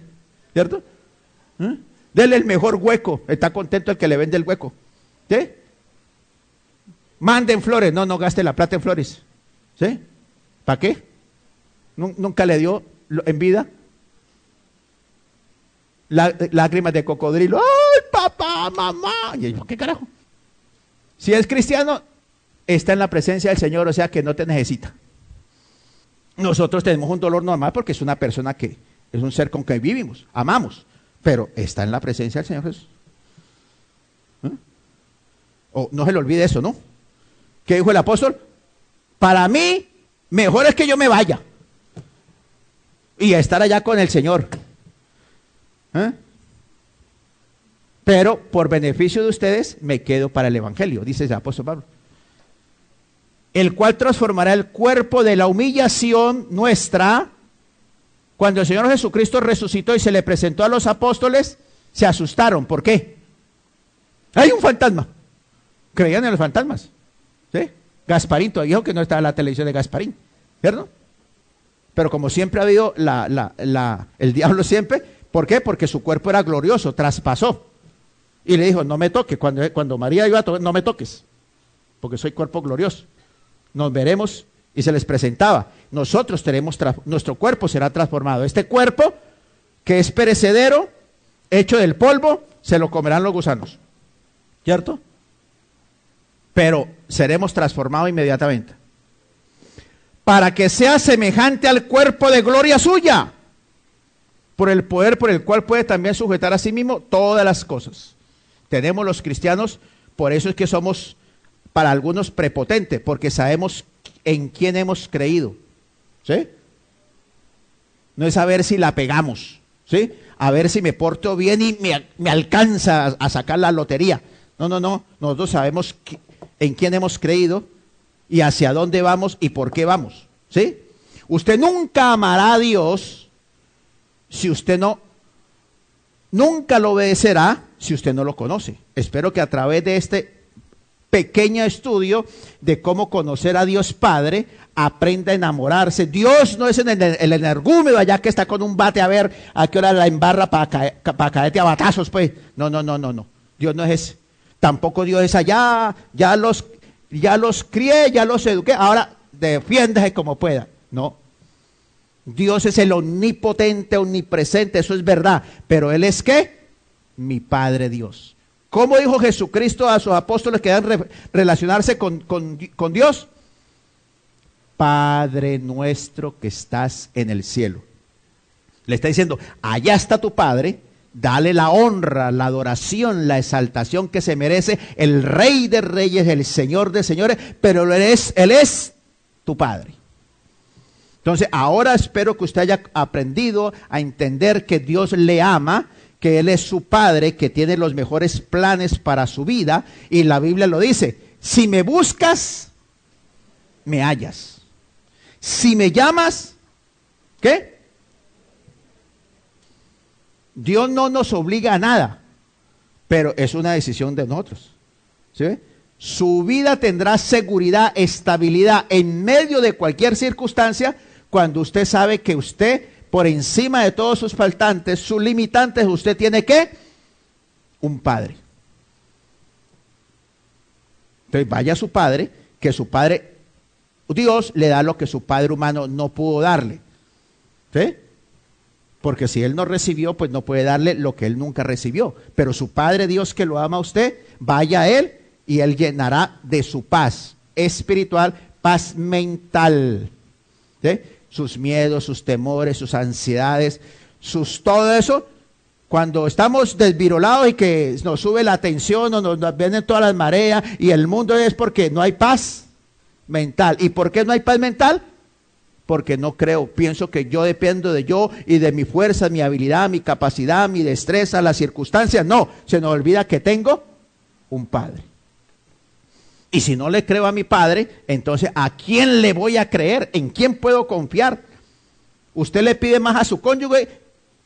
¿cierto? Dele el mejor hueco, está contento el que le vende el hueco, ¿sí? Manden flores, no gaste la plata en flores, ¿sí? ¿Para qué? Nunca le dio en vida. Lágrimas de cocodrilo, ¡ay, papá, mamá! Y yo, ¿qué carajo? Si es cristiano, está en la presencia del Señor, o sea que no te necesita. Nosotros tenemos un dolor normal porque es una persona que es un ser con que vivimos, amamos, pero está en la presencia del Señor Jesús. O no se le olvide eso, ¿no? ¿Qué dijo el apóstol? Para mí, mejor es que yo me vaya y estar allá con el Señor. Pero por beneficio de ustedes me quedo para el evangelio, dice el apóstol Pablo, el cual transformará el cuerpo de la humillación nuestra. Cuando el Señor Jesucristo resucitó y se le presentó a los apóstoles, se asustaron. ¿Por qué? Hay un fantasma. Creían en los fantasmas, ¿sí? Gasparín todavía dijo que no estaba en la televisión de Gasparín, ¿cierto? Pero como siempre ha habido el diablo siempre, ¿por qué? Porque su cuerpo era glorioso, traspasó. Y le dijo, no me toques, cuando María iba a tocar, no me toques, porque soy cuerpo glorioso. Nos veremos, y se les presentaba. Nosotros tenemos, nuestro cuerpo será transformado. Este cuerpo, que es perecedero, hecho del polvo, se lo comerán los gusanos, ¿cierto? Pero seremos transformados inmediatamente. Para que sea semejante al cuerpo de gloria suya, por el poder por el cual puede también sujetar a sí mismo todas las cosas. Tenemos los cristianos, por eso es que somos para algunos prepotentes, porque sabemos en quién hemos creído, ¿sí? No es a ver si la pegamos, ¿sí? A ver si me porto bien y me alcanza a sacar la lotería. No, nosotros sabemos en quién hemos creído y hacia dónde vamos y por qué vamos, ¿sí? Usted nunca amará a Dios si usted nunca lo obedecerá si usted no lo conoce. Espero que a través de este pequeño estudio de cómo conocer a Dios Padre, aprenda a enamorarse. Dios no es el energúmeno allá que está con un bate a ver a qué hora la embarra para caerte a batazos, pues. No. Dios no es ese. Tampoco Dios es allá, ya los crié, ya los eduqué, ahora defiéndase como pueda. No. Dios es el omnipotente, omnipresente, eso es verdad. Pero Él es ¿qué? Mi Padre Dios. ¿Cómo dijo Jesucristo a sus apóstoles que deben relacionarse con Dios? Padre nuestro que estás en el cielo. Le está diciendo, allá está tu Padre, dale la honra, la adoración, la exaltación que se merece el Rey de Reyes, el Señor de Señores, pero Él es tu Padre. Entonces, ahora espero que usted haya aprendido a entender que Dios le ama, que Él es su Padre, que tiene los mejores planes para su vida, y la Biblia lo dice, si me buscas, me hallas. Si me llamas, ¿qué? Dios no nos obliga a nada, pero es una decisión de nosotros, ¿sí? Su vida tendrá seguridad, estabilidad en medio de cualquier circunstancia, cuando usted sabe que usted, por encima de todos sus faltantes, sus limitantes, usted tiene ¿qué? Un Padre. Entonces vaya a su padre, que su padre, Dios le da lo que su padre humano no pudo darle. ¿Sí? Porque si él no recibió, pues no puede darle lo que él nunca recibió. Pero su Padre Dios, que lo ama a usted, vaya a él y él llenará de su paz espiritual, paz mental. ¿Sí? Sus miedos, sus temores, sus ansiedades, todo eso. Cuando estamos desvirolados y que nos sube la tensión o nos vienen todas las mareas y el mundo, es porque no hay paz mental. ¿Y por qué no hay paz mental? Porque no creo, pienso que yo dependo de yo y de mi fuerza, mi habilidad, mi capacidad, mi destreza, las circunstancias. No, se nos olvida que tengo un Padre. Y si no le creo a mi Padre, entonces ¿a quién le voy a creer? ¿En quién puedo confiar? Usted le pide más a su cónyuge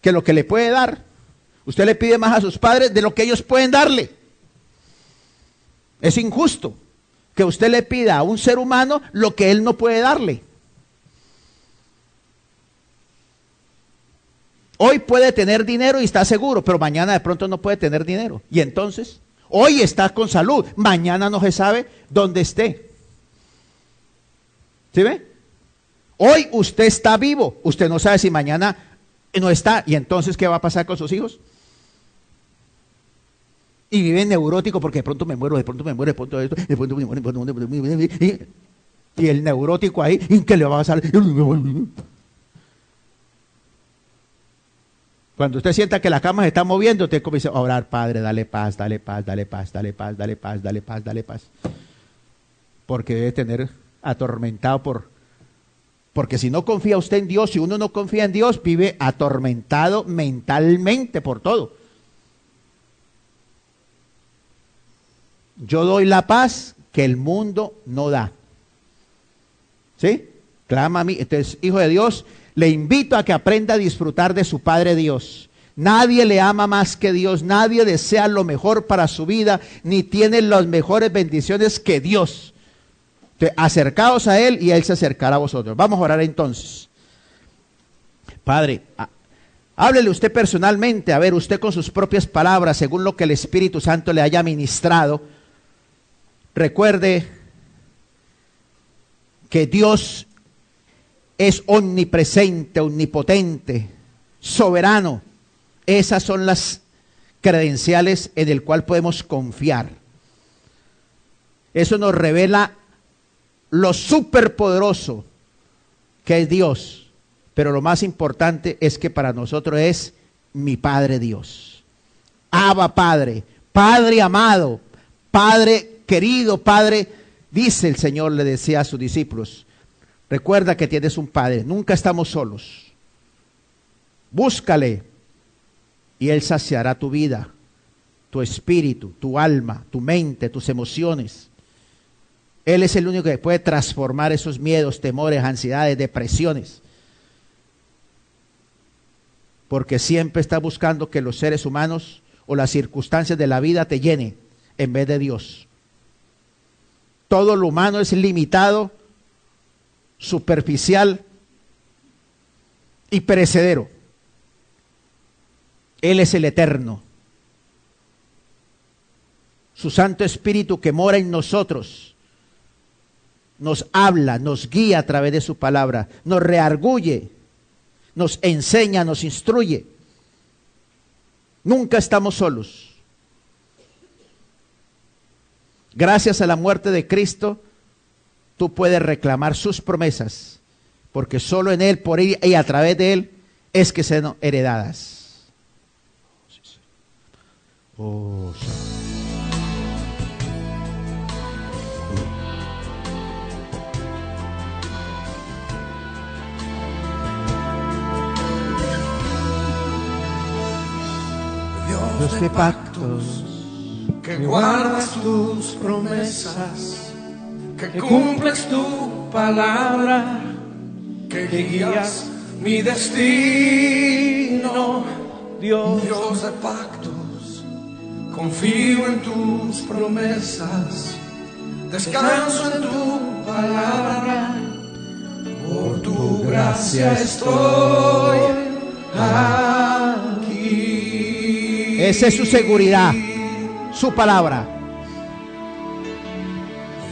que lo que le puede dar. Usted le pide más a sus padres de lo que ellos pueden darle. Es injusto que usted le pida a un ser humano lo que él no puede darle. Hoy puede tener dinero y está seguro, pero mañana de pronto no puede tener dinero. Y entonces, hoy está con salud, mañana no se sabe dónde esté. ¿Sí ve? Hoy usted está vivo, usted no sabe si mañana no está. ¿Y entonces qué va a pasar con sus hijos? Y vive neurótico porque de pronto me muero, de pronto me muero, de pronto esto, de pronto me muero, y el neurótico ahí, ¿y qué le va a pasar? Cuando usted sienta que la cama se está moviendo, usted comienza a orar: Padre, dale paz, dale paz, dale paz, dale paz, dale paz, dale paz, dale paz. Porque debe tener atormentado porque si no confía usted en Dios, si uno no confía en Dios, vive atormentado mentalmente por todo. Yo doy la paz que el mundo no da. ¿Sí? Clama a mí. Entonces, hijo de Dios, le invito a que aprenda a disfrutar de su Padre Dios. Nadie le ama más que Dios, nadie desea lo mejor para su vida, ni tiene las mejores bendiciones que Dios. Entonces, acercaos a Él y Él se acercará a vosotros. Vamos a orar entonces. Padre, háblele usted personalmente, a ver, usted con sus propias palabras, según lo que el Espíritu Santo le haya ministrado. Recuerde que Dios es omnipresente, omnipotente, soberano. Esas son las credenciales en el cual podemos confiar. Eso nos revela lo superpoderoso que es Dios. Pero lo más importante es que para nosotros es mi Padre Dios. Abba Padre, Padre amado, Padre querido, Padre, dice el Señor, le decía a sus discípulos: recuerda que tienes un Padre, nunca estamos solos. Búscale y Él saciará tu vida, tu espíritu, tu alma, tu mente, tus emociones. Él es el único que puede transformar esos miedos, temores, ansiedades, depresiones. Porque siempre está buscando que los seres humanos o las circunstancias de la vida te llenen en vez de Dios. Todo lo humano es limitado, superficial y perecedero. Él es el eterno. Su Santo Espíritu que mora en nosotros nos habla, nos guía a través de su palabra, nos reargulle, nos enseña, nos instruye. Nunca estamos solos. Gracias a la muerte de Cristo, tú puedes reclamar sus promesas, porque solo en Él, por Él y a través de Él es que sean heredadas. Oh, Dios de pactos, que guardas tus promesas, que cumples tu palabra, que guías mi destino. Dios de pactos, confío en tus promesas, descanso en tu palabra, por tu gracia estoy aquí. Esa es su seguridad, su palabra.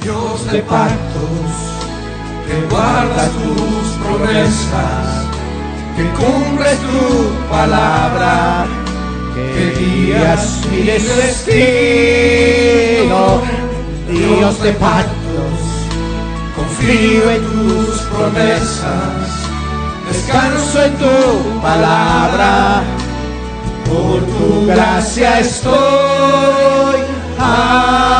Dios de pactos, que guardas tus promesas, que cumples tu palabra, que guías mi destino. Dios de pactos, confío en tus promesas, descanso en tu palabra, por tu gracia estoy aquí.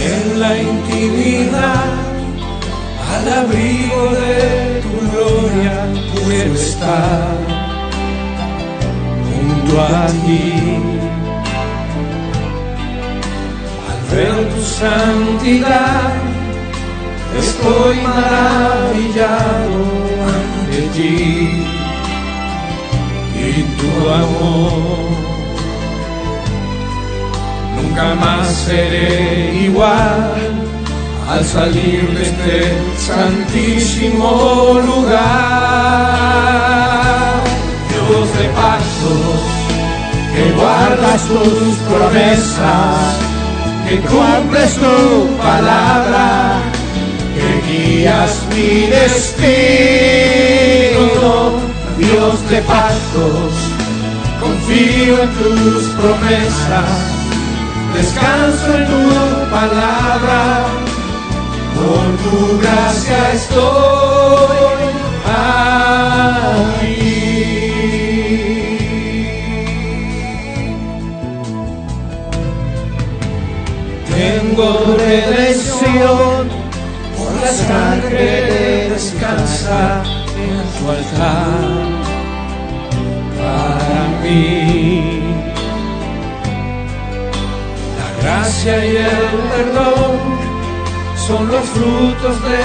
En la intimidad, al abrigo de tu gloria, puedo estar junto a ti. Al ver tu santidad, estoy maravillado ante ti y tu amor. Nunca más seré igual al salir de este santísimo lugar. Dios de pactos, que guardas tus promesas, que cumples tu palabra, que guías mi destino. Dios de pactos, confío en tus promesas, descanso en tu palabra, por tu gracia estoy aquí. Tengo redención, por la sangre descansa en tu altar para mí. La gracia y el perdón son los frutos de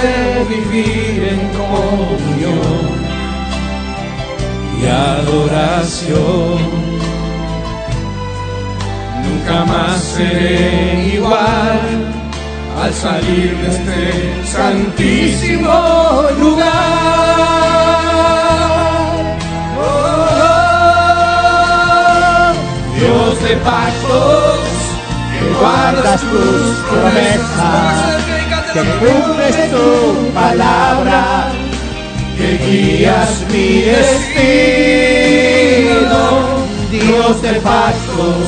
vivir en comunión y adoración. Nunca más seré igual al salir de este santísimo lugar. Oh, Dios de pactos, que guardas tus promesas, que cumples tu palabra, que guías mi destino. Dios de pactos,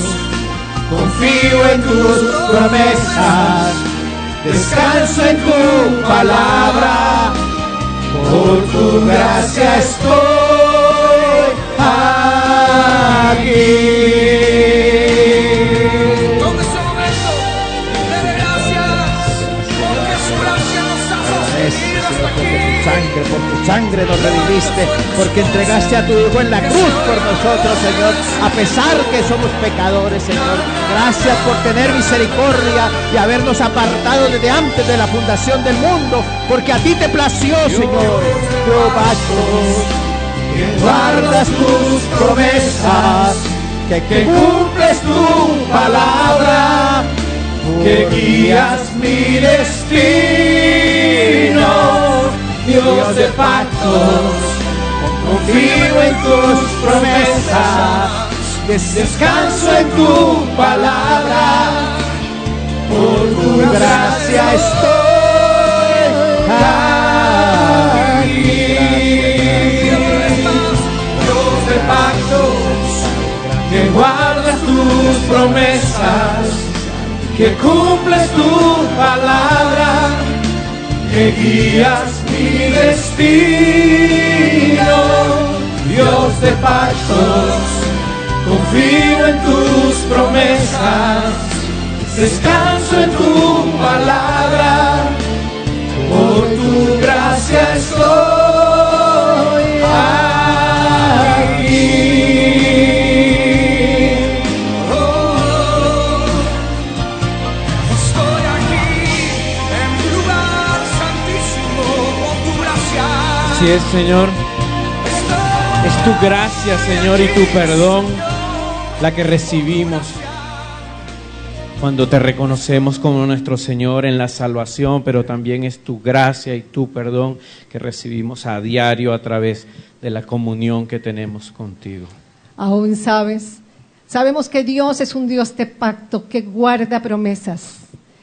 confío en tus promesas, descanso en tu palabra, por tu gracia estoy aquí. Tome ese momento, dele gracias, porque su gracia nos ha sostenido hasta aquí. Por tu sangre nos redimiste, porque entregaste a tu Hijo en la cruz por nosotros, Señor, a pesar que somos pecadores, Señor. Gracias por tener misericordia y habernos apartado desde antes de la fundación del mundo, porque a ti te plació, Señor. Tu pacto, que guardas tus promesas, que cumples tu palabra, que guías mi destino. Dios de pactos, confío en tus promesas, descanso en tu palabra, por tu gracia estoy aquí. Dios de pactos, que guardas tus promesas, que cumples tu palabra, que guías mi destino. Dios de pactos, confío en tus promesas, descanso en tu palabra, por tu gracia estoy aquí. Estoy aquí en mi lugar santísimo por tu gracia. Así es, Señor. Es tu gracia, Señor, y tu perdón la que recibimos cuando te reconocemos como nuestro Señor en la salvación, pero también es tu gracia y tu perdón que recibimos a diario a través de la comunión que tenemos contigo. Aún sabemos que Dios es un Dios de pacto que guarda promesas.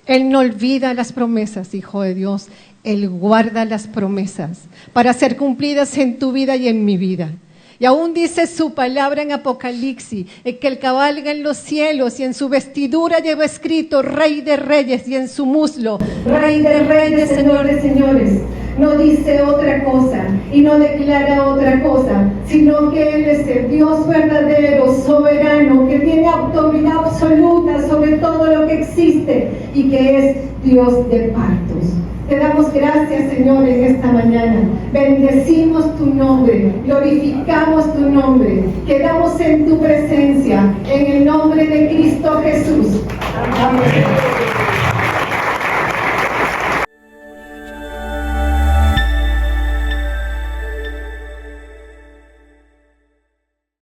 Él no olvida las promesas, Hijo de Dios. Él guarda las promesas para ser cumplidas en tu vida y en mi vida. Y aún dice su palabra en Apocalipsis, que Él cabalga en los cielos y en su vestidura lleva escrito Rey de Reyes y en su muslo Rey de Reyes, Señor de Señores. No dice otra cosa y no declara otra cosa, sino que Él es el Dios verdadero, soberano, que tiene autoridad absoluta sobre todo lo que existe y que es Dios de pactos. Te damos gracias, Señor, en esta mañana. Bendecimos tu nombre, glorificamos tu nombre. Quedamos en tu presencia, en el nombre de Cristo Jesús. Amén.